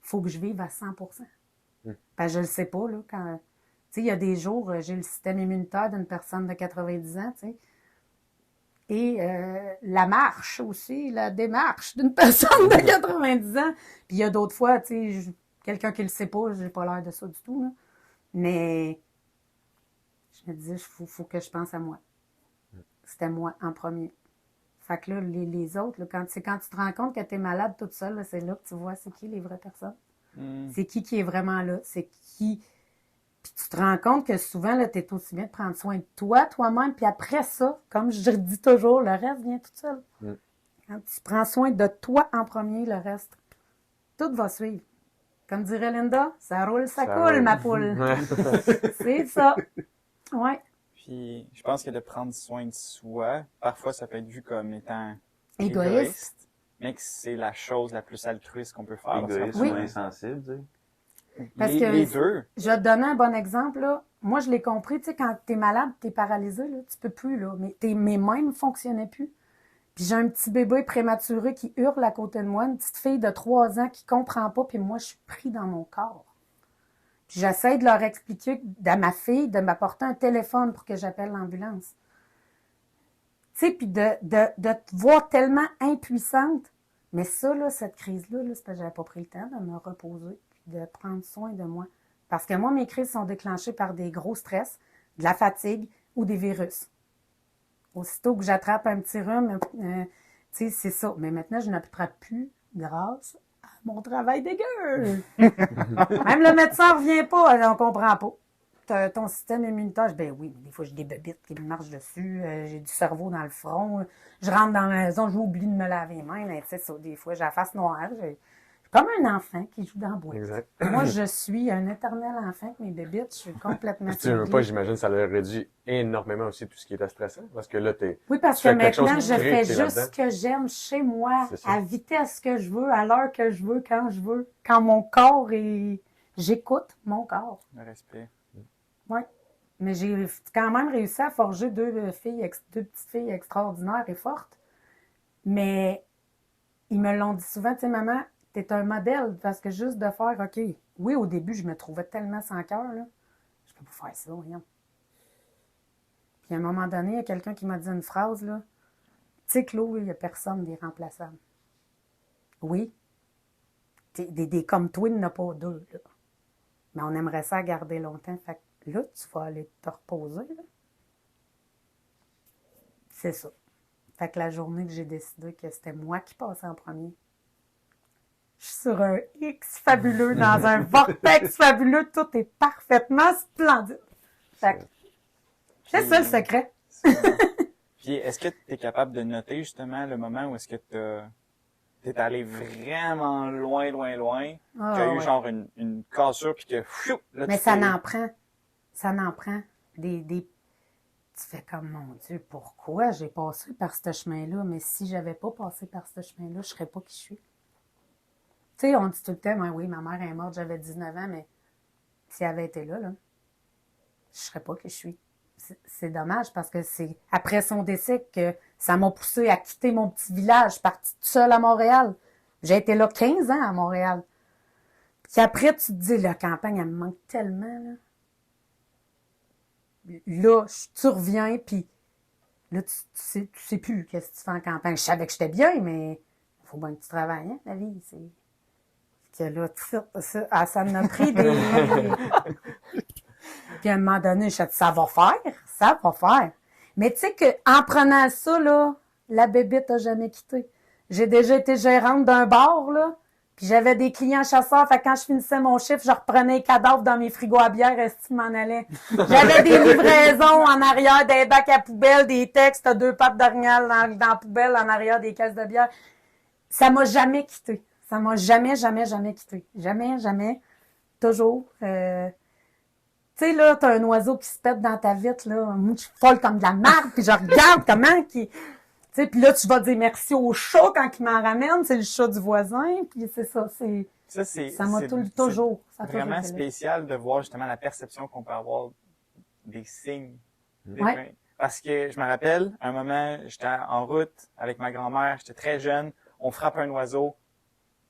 faut que je vive à 100%. Parce que je le sais pas, là, quand, tu sais, il y a des jours, j'ai le système immunitaire d'une personne de 90 ans, tu sais, et la marche aussi, la démarche d'une personne de 90 ans. Puis il y a d'autres fois, tu sais, quelqu'un qui le sait pas, j'ai pas l'air de ça du tout, là. Mais je me disais, faut que je pense à moi. C'était moi en premier. Fait que là, les autres, là, quand tu te rends compte que tu es malade toute seule, là, c'est là que tu vois c'est qui les vraies personnes. C'est qui est vraiment là. C'est qui. Puis tu te rends compte que souvent, tu es aussi bien de prendre soin de toi, toi-même, puis après ça, comme je dis toujours, le reste vient tout seul. Quand tu prends soin de toi en premier, le reste, tout va suivre. Comme dirait Linda, ça roule, ça coule, ma poule. C'est ça. Ouais. Puis, je pense que de prendre soin de soi, parfois, ça peut être vu comme étant Égoïste. mais que c'est la chose la plus altruiste qu'on peut faire. Égoïste Oui. ou insensible, tu sais. Parce Les, que les deux. je vais te donner un bon exemple, là. Moi, je l'ai compris, tu sais, quand t'es malade, t'es paralysé, là, tu peux plus, là. Mais mes mains ne fonctionnaient plus. Puis j'ai un petit bébé prématuré qui hurle à côté de moi, une petite fille de 3 ans qui comprend pas, puis moi, je suis pris dans mon corps. Puis j'essaie de leur expliquer à ma fille de m'apporter un téléphone pour que j'appelle l'ambulance. Tu sais, puis de te voir tellement impuissante. Mais ça, là, cette crise-là, là, c'est parce que j'avais pas pris le temps de me reposer puis de prendre soin de moi. Parce que moi, mes crises sont déclenchées par des gros stress, de la fatigue ou des virus. Aussitôt que j'attrape un petit rhume, tu sais, c'est ça. Mais maintenant, je n'attrape plus grâce à mon travail dégueu. Même le médecin ne revient pas, on comprend pas. Ton système immunitaire, ben oui, des fois j'ai des bébites qui me marchent dessus, j'ai du cerveau dans le front, je rentre dans la maison, j'oublie de me laver les mains, mais tu sais ça, des fois j'ai la face noire, j'ai comme un enfant qui joue dans la boîte. Exact. Moi, je suis un éternel enfant avec mes bébites, je suis complètement Puis tu veux pas, j'imagine, ça leur réduit énormément aussi tout ce qui était stressant, parce que là, Oui, parce tu que fais quelque chose maintenant, qui je crée, fais t'es juste là-dedans. ce que j'aime chez moi, C'est ça. à vitesse que je veux, à l'heure que je veux, quand je veux, quand mon corps est... J'écoute mon corps. Le respect. Oui. Mais j'ai quand même réussi à forger deux petites filles extraordinaires et fortes. Mais ils me l'ont dit souvent, tu sais, maman, t'es un modèle, parce que juste de faire, OK, oui, au début, je me trouvais tellement sans cœur, là. Je peux pas faire ça, voyons. Puis à un moment donné, il y a quelqu'un qui m'a dit une phrase, là. Tu sais, Claude, il n'y a personne d'irremplaçable. Oui. Des comme toi, il n'y en a pas deux, là. Mais on aimerait ça garder longtemps. Fait que là, tu vas aller te reposer, là. C'est ça. Fait que la journée que j'ai décidé que c'était moi qui passais en premier, je suis sur un X fabuleux, dans un vortex fabuleux, tout est parfaitement splendide. Fait que c'est ça le secret. Puis, est-ce que tu es capable de noter justement le moment où est-ce que t'es allé vraiment loin, qu'il y a eu ouais. genre une cassure, puis que pfiou, là, Mais tu ça t'es- n'en prend. Ça n'en prend. Tu fais comme, mon Dieu, pourquoi j'ai passé par ce chemin-là? Mais si j'avais pas passé par ce chemin-là, je serais pas qui je suis. Tu sais, on dit tout le temps, oui, ma mère est morte, j'avais 19 ans, mais si elle avait été là, je serais pas qui je suis. C'est dommage parce que c'est après son décès que ça m'a poussé à quitter mon petit village, je suis partie toute seule à Montréal. J'ai été là 15 ans à Montréal. Puis après, tu te dis, la campagne, elle me manque tellement, là. Là, tu reviens, puis là, tu sais plus qu'est-ce que tu fais en campagne. Je savais que j'étais bien, mais il faut bien que tu travailles, hein, la vie. C'est que là, ça m'a pris des... Puis à un moment donné, je me suis dit, ça va faire. Mais tu sais qu'en prenant ça, là, la bébite n'a jamais quitté. J'ai déjà été gérante d'un bar, là, puis j'avais des clients chasseurs, fait que quand je finissais mon chiffre, je reprenais les cadavres dans mes frigos à bière, est-ce qu'ils m'en allaient? J'avais des livraisons en arrière, des bacs à poubelle, des textes, 2 pattes d'orignal dans la poubelle, en arrière des caisses de bière. Ça m'a jamais quitté. Ça m'a jamais quitté. Jamais. Toujours. Tu sais, là, t'as un oiseau qui se pète dans ta vitre, là. Moi, je suis folle comme de la marde, puis je regarde comment qui... Tu sais, puis là, tu vas dire merci au chat quand il m'en ramène, c'est le chat du voisin, puis c'est ça, ça m'a toujours. Ça a toujours vraiment été là. spécial de voir justement la perception qu'on peut avoir des signes. Ouais. Parce que je me rappelle, un moment, j'étais en route avec ma grand-mère, j'étais très jeune, on frappe un oiseau,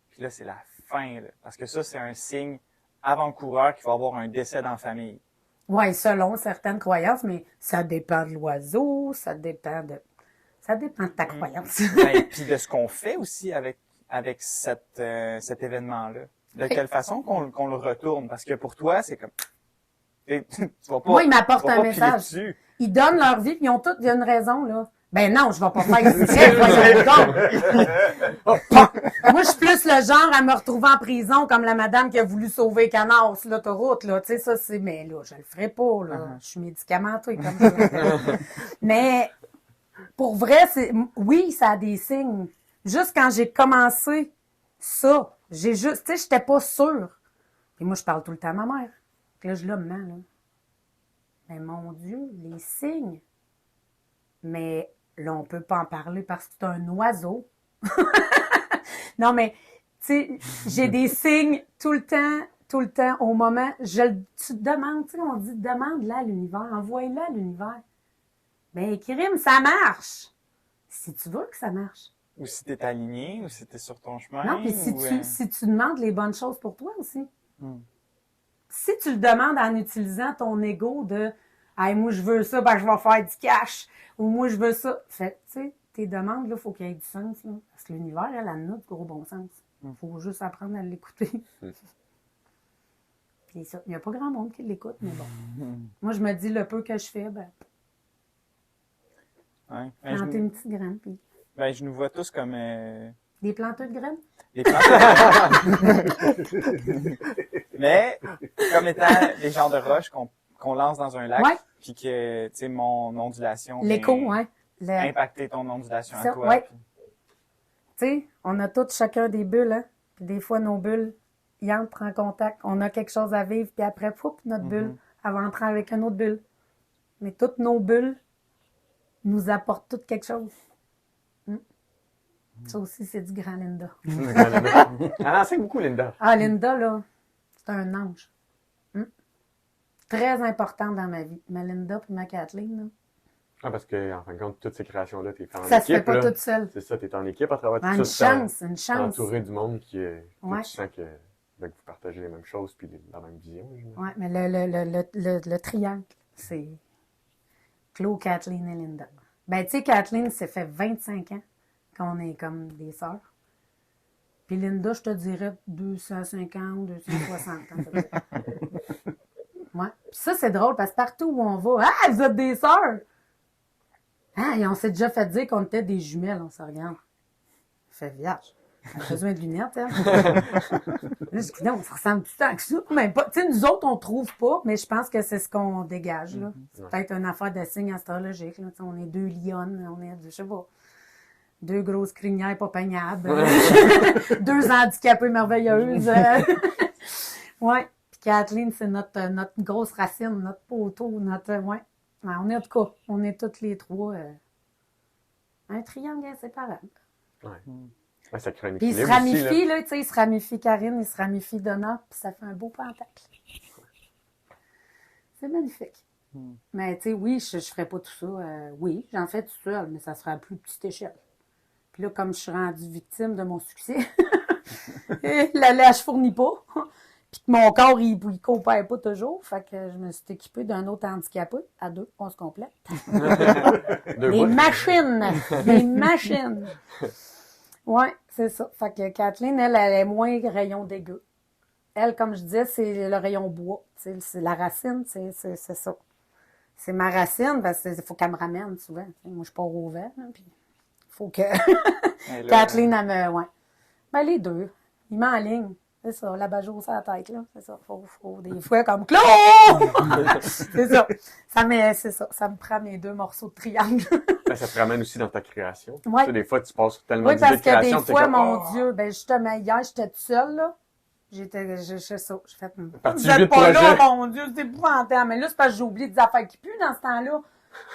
puis là, c'est la fin, là. Parce que ça, c'est un signe avant-coureur qu'il va y avoir un décès dans la famille. Oui, selon certaines croyances, mais ça dépend de l'oiseau, ça dépend de ta croyance. Puis de ce qu'on fait aussi avec cet événement-là. De quelle façon qu'on le retourne. Parce que pour toi, c'est comme... Tu vas pas, Moi, ils m'apportent tu vas un pas message. piler dessus. Ils donnent leur vie, puis ils ont toutes une raison, là. Ben non, je vais pas faire exprès, voyons donc. Moi, je suis plus le genre à me retrouver en prison comme la madame qui a voulu sauver Canard sur l'autoroute, là. Tu sais, ça, c'est... Mais là, je le ferai pas, là. Je suis médicamentée comme ça. Mais pour vrai, oui, ça a des signes. Juste quand j'ai commencé ça, tu sais, j'étais pas sûre. Puis moi, je parle tout le temps à ma mère. Puis là, je là, maman, là. Mais mon Dieu, les signes. Mais là, on peut pas en parler parce que c'est un oiseau. Non, mais, tu sais, j'ai des signes tout le temps, au moment. Tu te demandes, tu sais, on dit, demande-la à l'univers, envoie-la à l'univers. Ben, crime, ça marche. Si tu veux que ça marche. Ou si t'es aligné, ou si t'es sur ton chemin. Non, puis si tu demandes les bonnes choses pour toi aussi. Hmm. Si tu le demandes en utilisant ton ego de « Hey, moi, je veux ça, ben, je vais faire du cash. » Ou « Moi, je veux ça. » Fait, tu sais, tes demandes, là, faut qu'il y ait du sens, là. Parce que l'univers, elle a du gros bon sens. Faut juste apprendre à l'écouter. Puis ça, il n'y a pas grand monde qui l'écoute, mais bon. Moi, je me dis, le peu que je fais, ben, Ouais. planter une petite graine, puis Je nous vois tous comme... des planteurs de graines. des plantes. Mais, comme étant des genres de roches qu'on lance dans un lac, Ouais. puis que, tu sais, mon ondulation... L'écho, vient ouais. impacter ton ondulation Ça, à toi. ouais. Puis- Tu sais, on a tous chacun des bulles, hein. Puis des fois, nos bulles, ils entrent en contact. On a quelque chose à vivre, puis après, poup, notre bulle, elle va entrer avec une autre bulle. Mais toutes nos bulles nous apportent toutes quelque chose. Ça aussi, c'est du grand Linda. Elle enseigne beaucoup, Linda. Ah, Linda, là, c'est un ange. Très important dans ma vie. Ma Linda puis ma Kathleen, là. Ah, parce que, en fin de compte, toutes ces créations-là, t'es fait en Ça se équipe. fait pas là. toute seule. C'est ça, t'es en équipe à travers Ah, tout ça. une T'es chance. entouré du monde que Ouais. tu sens que vous partagez les mêmes choses puis la même vision. Oui, mais le triangle, c'est Claude, Kathleen et Linda. Ben, tu sais, Kathleen, ça fait 25 ans qu'on est comme des sœurs. Puis Linda, je te dirais 250, 260 ans. peut-être. Ouais. Puis ça, c'est drôle parce que partout où on va, ah, vous êtes des sœurs! Ah, et on s'est déjà fait dire qu'on était des jumelles, on se regarde. Fait vierge. On a besoin de lunettes, hein? Là, je dis, non, ça ressemble tout le temps que ça. Même pas. Tu sais, nous autres, on trouve pas, mais je pense que c'est ce qu'on dégage, là. C'est peut-être une affaire de signe astrologique, là. Tu sais, on est deux lionnes, on est, je sais pas, deux grosses crinières pas peignables, deux handicapées merveilleuses. Ouais. Puis Kathleen, c'est notre grosse racine, notre poteau, notre, ouais. Ouais, on est, en tout cas, on est toutes les trois, un triangle inséparable. Ouais. Ouais, ça crée un Puis il se équilibre aussi, ramifie, là. là, tu sais, il se ramifie Karine, il se ramifie Donna, puis ça fait un beau pentacle. C'est magnifique. Mais tu sais, oui, je ferais pas tout ça. Oui, j'en fais tout seul, mais ça sera à plus petite échelle. Puis là, comme je suis rendue victime de mon succès, la lèche fournit pas. Puis que mon corps, il coopère pas toujours. Fait que je me suis équipée d'un autre handicapé. À deux, on se complète. Deux Des bouts. machines! Des machines! Ouais, c'est ça. Fait que Kathleen, elle est moins rayon dégueu. Elle, comme je disais, c'est le rayon bois. C'est la racine, c'est ça. C'est ma racine, parce qu'il faut qu'elle me ramène souvent. Moi, je pars au vent, puis il faut que Kathleen, elle me... Ouais. Ben, les deux. Ils m'enlignent. C'est ça, la bajoue sur la tête, là. C'est ça. Faut des fois comme Claude! C'est ça. C'est ça. Ça me prend mes deux morceaux de triangle. Ben, ça te ramène aussi dans ta création. Ouais. Tu sais, des fois, tu passes tellement Oui, d'idées parce de que création. des t'es fois, comme, mon oh! Dieu, ben justement, hier, j'étais toute seule, là. J'ai ça. J'ai fait, Parti vous êtes vite pas là, projet. mon Dieu, c'est épouvantable. Mais là, c'est parce que j'ai oublié des affaires qui puent dans ce temps-là.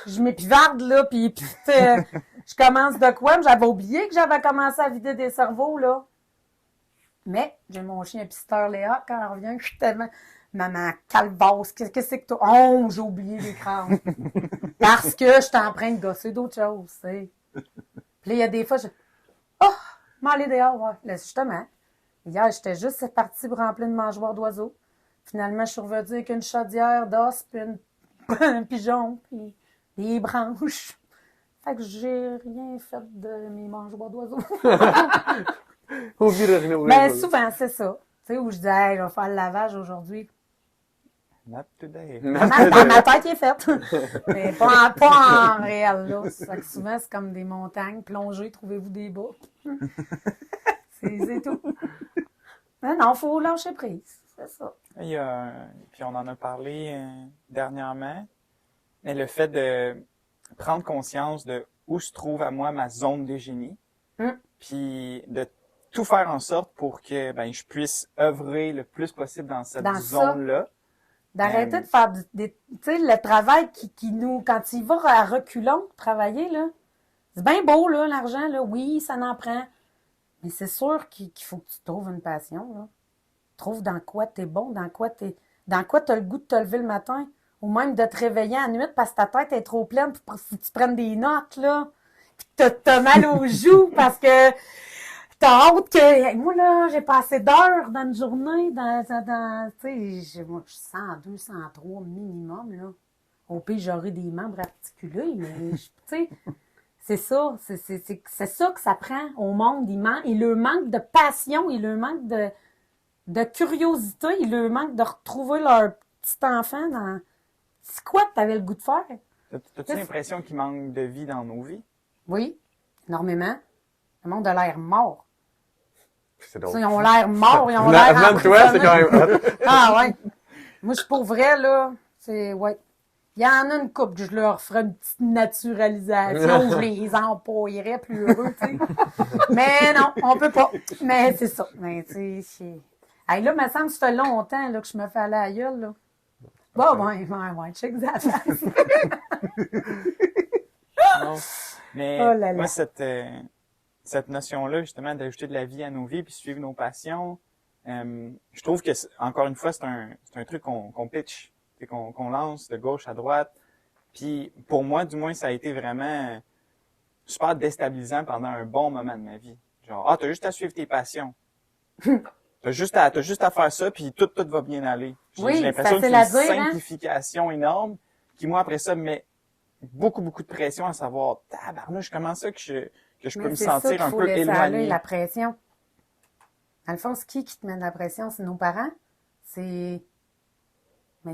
Je m'épivarde, là, puis je je commence de quoi? Mais j'avais oublié que j'avais commencé à vider des cerveaux, là. Mais j'ai mon chien pisteur Léa, quand elle revient, je suis tellement... Maman, calvasse, qu'est-ce que c'est que toi? Oh, j'ai oublié l'écran. Parce que j'étais en train de gosser d'autres choses, tu sais. Puis là, il y a des fois, oh, m'aller dehors, ouais. Là, justement, hier, j'étais juste partie pour remplir une mangeoire d'oiseaux. Finalement, je suis revenue avec une chaudière d'os, puis un pigeon, puis des branches. Fait que j'ai rien fait de mes mangeoires d'oiseaux. Mais souvent, c'est ça. Tu sais, où je dis, hey, je vais faire le lavage aujourd'hui. Not today. Dans ma tête, il est faite. Mais pas en réel, là. Fait que souvent, c'est comme des montagnes. Plongez, trouvez-vous des bas. C'est tout. Mais non, faut lâcher prise. C'est ça. Puis on en a parlé dernièrement, mais le fait de prendre conscience de où se trouve à moi ma zone de génie, puis de tout faire en sorte pour que je puisse œuvrer le plus possible dans cette zone-là. D'arrêter de faire tu sais, le travail qui nous, quand il va à reculons travailler, là, c'est bien beau, là, l'argent, là, oui, ça en prend. Mais c'est sûr qu'il faut que tu trouves une passion, là. Trouve dans quoi t'es bon, dans quoi t'as le goût de te lever le matin, ou même de te réveiller à la nuit parce que ta tête est trop pleine pour que tu prennes des notes, là. Puis t'as mal aux joues parce que t'as hâte que... Moi, là, j'ai passé d'heures dans une journée, tu sais, moi, je suis 102, 103 minimum, là. Au pire, j'aurais des membres articulés, mais, tu sais, c'est ça. C'est ça que ça prend au monde. Il le manque de passion, il le manque de curiosité, il le manque de retrouver leur petit enfant dans... C'est quoi que t'avais le goût de faire? T'as-tu l'impression qu'il manque de vie dans nos vies? Oui, énormément. Le monde a l'air mort. C'est drôle. Ils ont l'air morts, ils ont l'air Venant de toi, c'est quand même hot. Ah ouais. Moi, je suis pour vrai, là. C'est, ouais. Il y en a une couple que je leur ferais une petite naturalisation, je les empaillerais plus heureux, tu sais. Mais non, on peut pas. Mais c'est ça. Mais tu sais, hey, là, me semble que ça fait longtemps là, que je me fais aller à la gueule, là. Bon, ouais, check that. Non. Mais Oh là là. moi, cette notion-là, justement, d'ajouter de la vie à nos vies puis suivre nos passions, je trouve que, encore une fois, c'est un truc qu'on pitch, qu'on lance de gauche à droite. Puis pour moi, du moins, ça a été vraiment super déstabilisant pendant un bon moment de ma vie. Genre, t'as juste à suivre tes passions. T'as juste à faire ça, puis tout va bien aller. J'ai l'impression que c'est une simplification énorme qui, moi, après ça, me met beaucoup de pression à savoir, tabarnouche, comment ça que je peux me sentir un peu éloigné. La pression. Dans le fond, c'est qui te met de la pression? C'est nos parents? Mais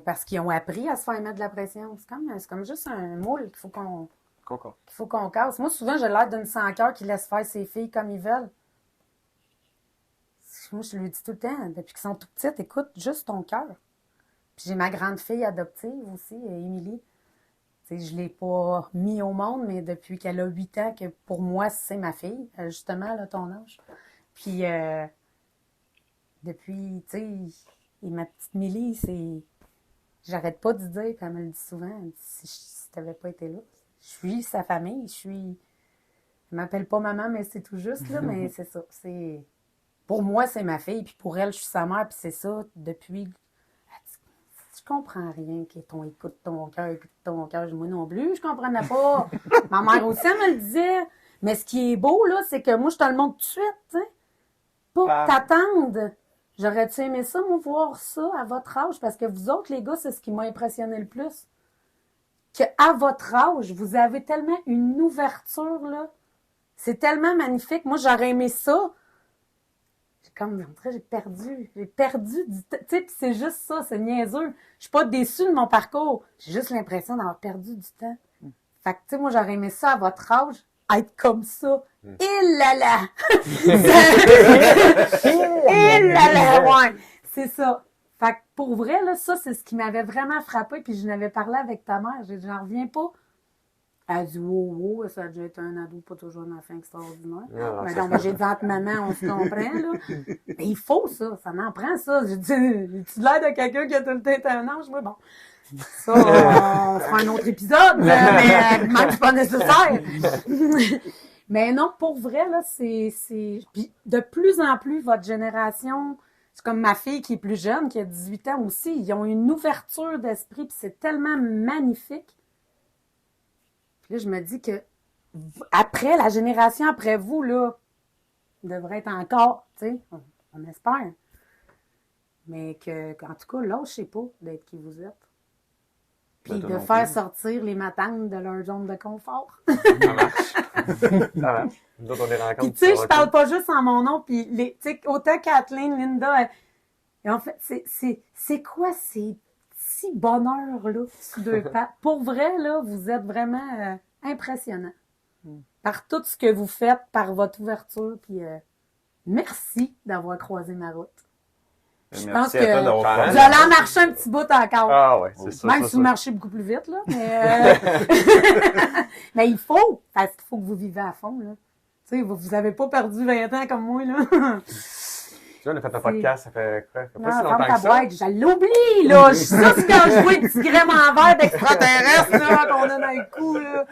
parce qu'ils ont appris à se faire mettre de la pression. C'est comme juste un moule qu'il faut qu'on casse. Moi, souvent, j'ai l'air d'une sans-cœur qui laisse faire ses filles comme ils veulent. Moi, je lui dis tout le temps, depuis qu'ils sont tout petites, écoute juste ton cœur. Puis j'ai ma grande fille adoptive aussi, Émilie. Tu sais, je l'ai pas mis au monde, mais depuis qu'elle a 8 ans, que pour moi, c'est ma fille, justement, là, ton âge. Puis, depuis, tu sais, et ma petite Millie, j'arrête pas de dire, puis elle me le dit souvent, elle me dit, si t'avais pas été là, je suis sa famille, elle m'appelle pas maman, mais c'est tout juste, là, mais c'est ça, pour moi, c'est ma fille, puis pour elle, je suis sa mère, puis c'est ça, depuis... Je comprends rien que écoute ton cœur, moi non plus, je comprenais pas. Ma mère aussi, elle me le disait. Mais ce qui est beau, là, c'est que moi, je te le montre tout de suite, tu sais. Pas t'attendre. J'aurais-tu aimé ça, moi, voir ça à votre âge? Parce que vous autres, les gars, c'est ce qui m'a impressionné le plus. Qu'à votre âge, vous avez tellement une ouverture, là. C'est tellement magnifique. Moi, j'aurais aimé ça. J'ai perdu du temps. Tu sais, puis c'est juste ça, c'est niaiseux. Je suis pas déçue de mon parcours. J'ai juste l'impression d'avoir perdu du temps. Fait que, tu sais, moi, j'aurais aimé ça à votre âge, être comme ça. Et là là! Et là là! Ouais, c'est ça. Fait que, pour vrai, là, ça, c'est ce qui m'avait vraiment frappé, puis je n'avais parlé avec ta mère. J'en reviens pas. Elle dit, wow, ça a déjà été un ado, pas toujours un enfant extraordinaire. Non, Mais ça- non, mais j'ai dit entre maman, on se comprend, là. Mais il faut ça en prend ça. J'ai dit, tu l'air de quelqu'un qui a tout le temps été un ange? Moi, bon. Ça, on fera un autre épisode, mais même c'est pas nécessaire. Mais non, pour vrai, là, c'est... Puis de plus en plus, votre génération, c'est comme ma fille qui est plus jeune, qui a 18 ans aussi, ils ont une ouverture d'esprit, puis c'est tellement magnifique. Puis là, je me dis que après, la génération après vous, là, devrait être encore, tu sais, on espère. Mais en tout cas, lâchez pas d'être qui vous êtes. Puis toi de non faire plus. sortir les matantes de leur zone de confort. Ça marche. Ça marche. Nous autres, on les rencontre. Puis tu sais, je parle pas juste en mon nom, puis tu sais, autant Kathleen, Linda, et en fait, c'est quoi ces petits bonheurs-là, sur deux pattes? Pour vrai, là, vous êtes vraiment impressionnants. Par tout ce que vous faites, par votre ouverture, puis merci d'avoir croisé ma route. Je pense Merci à toi que d'avoir vous vous allez en marcher un petit bout encore. Ah ouais, c'est ça. Même ça, si vous ça. marchez beaucoup plus vite, là. Mais il faut, parce qu'il faut que vous vivez à fond, là. Tu sais, vous avez pas perdu 20 ans comme moi, là. Tu sais, on a fait un podcast, ça fait quoi? Ça fait pas Non, si ferme longtemps ta que ça. boîte, je l'oublie, là. Ça, c'est quand je vois les petits graines en verre d'extraterrestres, là, qu'on a dans le cou, là.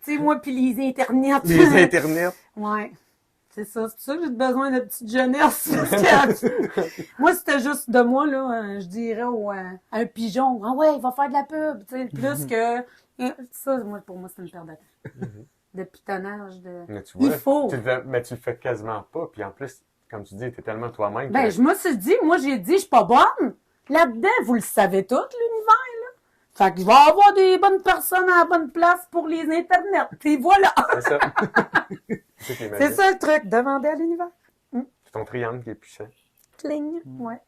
Tu sais, moi, puis les internets. Les internets. Ouais. C'est ça. C'est pour ça que j'ai besoin de petite jeunesse. Parce que, moi, c'était juste de moi, là, je dirais à un pigeon, ah ouais, il va faire de la pub. Tu sais, plus que, ça, moi, pour moi, c'est une perte de temps. De pitonnage, de... Mais tu vois, Il faut. mais tu le fais quasiment pas. Puis en plus, comme tu dis, t'es tellement toi-même. Ben, je me suis dit, moi, j'ai dit, je suis pas bonne. Là-dedans, vous le savez tout, l'univers, là. Fait qu'il va y avoir des bonnes personnes à la bonne place pour les internets. Puis voilà. C'est ça. C'est ça qui est C'est magique. ça le truc. Demandez à l'univers. C'est ton triangle qui est puissant. Cling. Ouais.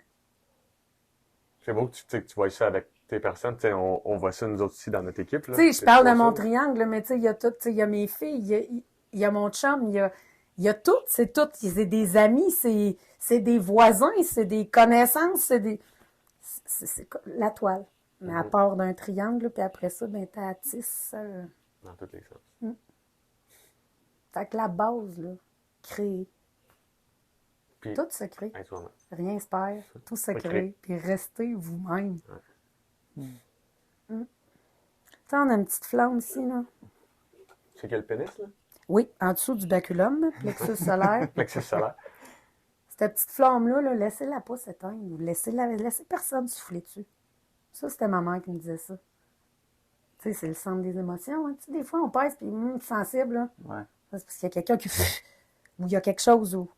C'est beau que tu vois ça avec tes personnes. Tu sais, on voit ça nous autres aussi dans notre équipe. Là. Tu sais, je C'est parle de toujours mon ça. triangle, là, mais tu sais, il y a tout. Tu sais, il y a mes filles, il y a mon chum, il y a tout. C'est tout. C'est des amis, c'est des voisins, c'est des connaissances, c'est la toile. Mais à part d'un triangle, puis après ça, ben, t'as la tisse. Dans tous les sens. Fait que la base, là, créer. Puis, Tout se crée. être toi-même. Rien se perd. Tout se Oui, crée. Puis restez vous-même. Tu sais, on a une petite flamme ici, là. C'est quel pénis, là? Oui, en dessous du baculum, plexus solaire. Plexus solaire. Cette petite flamme-là, là, laissez-la pas s'éteindre. Laissez personne souffler dessus. Ça, c'était ma mère qui me disait ça. Tu sais, c'est le centre des émotions. Hein. Tu sais, des fois, on pèse, puis sensible, là. Ouais. C'est parce qu'il y a quelqu'un qui... ou il y a quelque chose où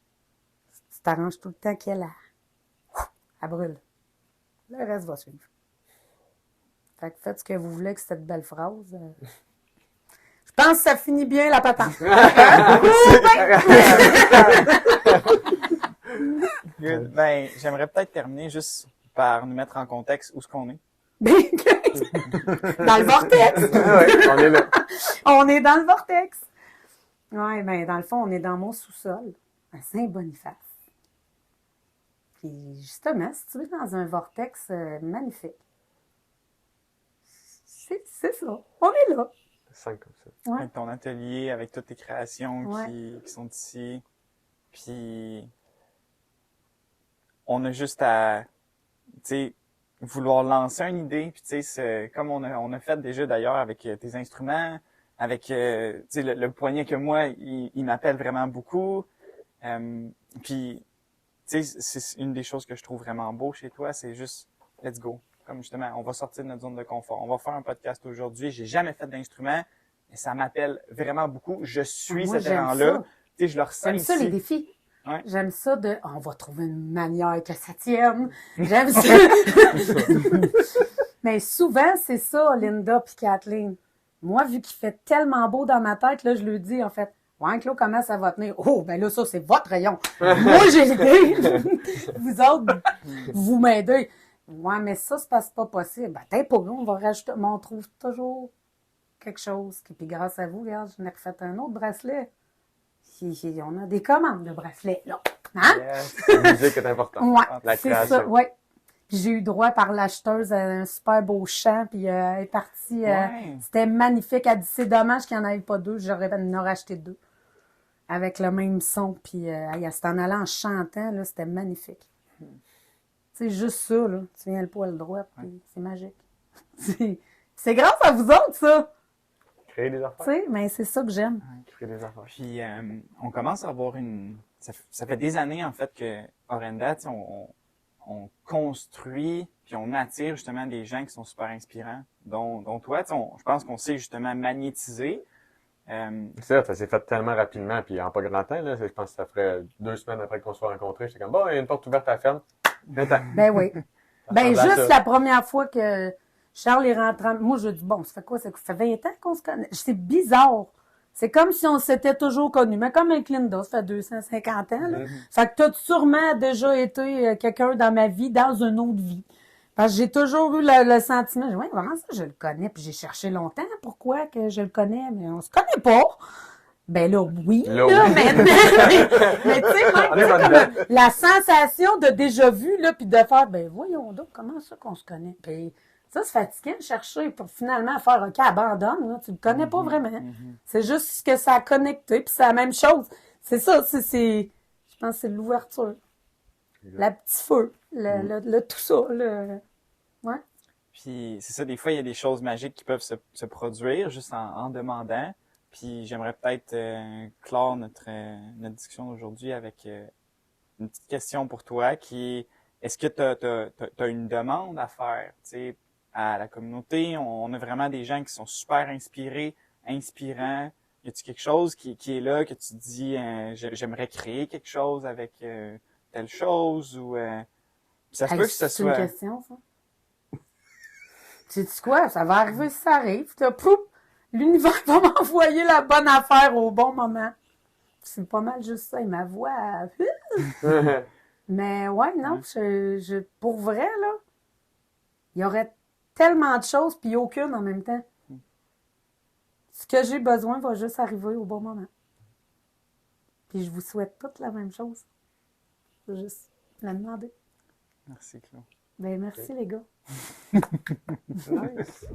tu t'arranges tout le temps qu'elle elle brûle. Le reste va suivre. Fait que faites ce que vous voulez avec cette belle phrase. Je pense que ça finit bien la patente. Good. Ben, j'aimerais peut-être terminer juste par nous mettre en contexte où est-ce qu'on est. Dans le vortex. Ouais, on est là. On est dans le vortex. Oui, ben dans le fond, on est dans mon sous-sol, à Saint-Boniface. Puis justement, si tu es dans un vortex magnifique, c'est ça. On est là. Cinq comme ça. Ouais. Avec ton atelier, avec toutes tes créations Ouais. qui sont ici. Puis, on a juste à, tu sais, vouloir lancer une idée. Puis, tu sais, c'est comme on a fait déjà d'ailleurs avec tes instruments, avec, tu sais, le poignet que moi, il m'appelle vraiment beaucoup. Puis, tu sais, c'est une des choses que je trouve vraiment beau chez toi, c'est juste, let's go. Comme justement, on va sortir de notre zone de confort. On va faire un podcast aujourd'hui. J'ai jamais fait d'instrument, mais ça m'appelle vraiment beaucoup. Je suis Moi, cet j'aime élan-là. ça. Tu sais, je le ressens J'aime ici. ça, les défis. Ouais. J'aime ça de... on va trouver une manière que ça tienne. J'aime ça. Mais souvent, c'est ça, Linda puis Kathleen. Moi, vu qu'il fait tellement beau dans ma tête, là, je lui dis, en fait, ouais, Claude, comment ça va tenir? Oh, ben là, ça, c'est votre rayon. Moi, j'ai l'idée. Vous autres, vous m'aidez. Ouais, mais ça, c'est parce que c'est pas possible. Ben, t'es pas on va rajouter, mais on trouve toujours quelque chose. Puis grâce à vous, regarde, je n'ai refait un autre bracelet. On a des commandes de bracelets, là. Hein? Yes. La musique est importante. Ouais, La c'est création. ça, ouais. Puis j'ai eu droit par l'acheteuse à un super beau champ, puis elle est partie. Ouais. C'était magnifique. Elle dit, c'est dommage qu'il n'y en avait pas deux. J'aurais en aurais acheté deux. Avec le même son, puis elle s'est en allant en chantant, là, c'était magnifique. C'est juste ça, là. Tu viens le poil droit, puis c'est magique. C'est grâce à vous autres, ça! Créer des Tu affaires. sais, mais c'est ça que j'aime. Créer des affaires. Puis on commence à avoir ça fait des années en fait que Orenda, tu sais, on construit puis on attire justement des gens qui sont super inspirants, dont toi. Tu sais, je pense qu'on sait justement magnétiser. Ça s'est fait tellement rapidement, puis en pas grand temps, là. Je pense que ça ferait 2 semaines après qu'on soit rencontrés. J'étais comme, bon, il y a une porte ouverte à la ferme. Attends. Ben oui. Ben ressemble à juste ça. la première fois que Charles est rentré, moi je dis, bon, ça fait quoi? Ça fait 20 ans qu'on se connaît. C'est bizarre. C'est comme si on s'était toujours connus. Mais comme avec Linda, ça fait 250 ans, là. Fait que t'as sûrement déjà été quelqu'un dans ma vie, dans une autre vie. Parce que j'ai toujours eu le sentiment, ouais, vraiment ça, je le connais, puis j'ai cherché longtemps pourquoi que je le connais, mais on se connaît pas. Ben là, oui, Là, là, oui. maintenant. Mais tu sais, même, On tu est sais, là-dedans. comme la sensation de déjà vu, là, puis de faire, ben voyons donc, comment ça qu'on se connaît? Puis ça, c'est fatigant de chercher pour finalement faire, OK, abandonne, là, tu le connais pas vraiment. C'est juste ce que ça a connecté, puis c'est la même chose. C'est ça, je pense que c'est l'ouverture. La petit feu, le tout ça, ouais. Puis c'est ça, des fois, il y a des choses magiques qui peuvent se produire juste en demandant. Puis j'aimerais peut-être clore notre discussion d'aujourd'hui avec une petite question pour toi qui est, est-ce que t'as une demande à faire, tu sais, à la communauté? On a vraiment des gens qui sont super inspirants. Y a-t-il quelque chose qui est là que tu te dis, j'aimerais créer quelque chose avec telle chose ou ça se Hey, peut que ce c'est une soit... question, ça. Sais-tu quoi? Ça va arriver si ça arrive. Pouf! L'univers va m'envoyer la bonne affaire au bon moment. C'est pas mal juste ça. Et ma voix... Mais ouais, non, pour vrai, là, il y aurait tellement de choses, puis aucune en même temps. Ce que j'ai besoin va juste arriver au bon moment. Puis je vous souhaite toutes la même chose. Faut juste la demander. Merci, Claude. Ben merci, les gars. Nice.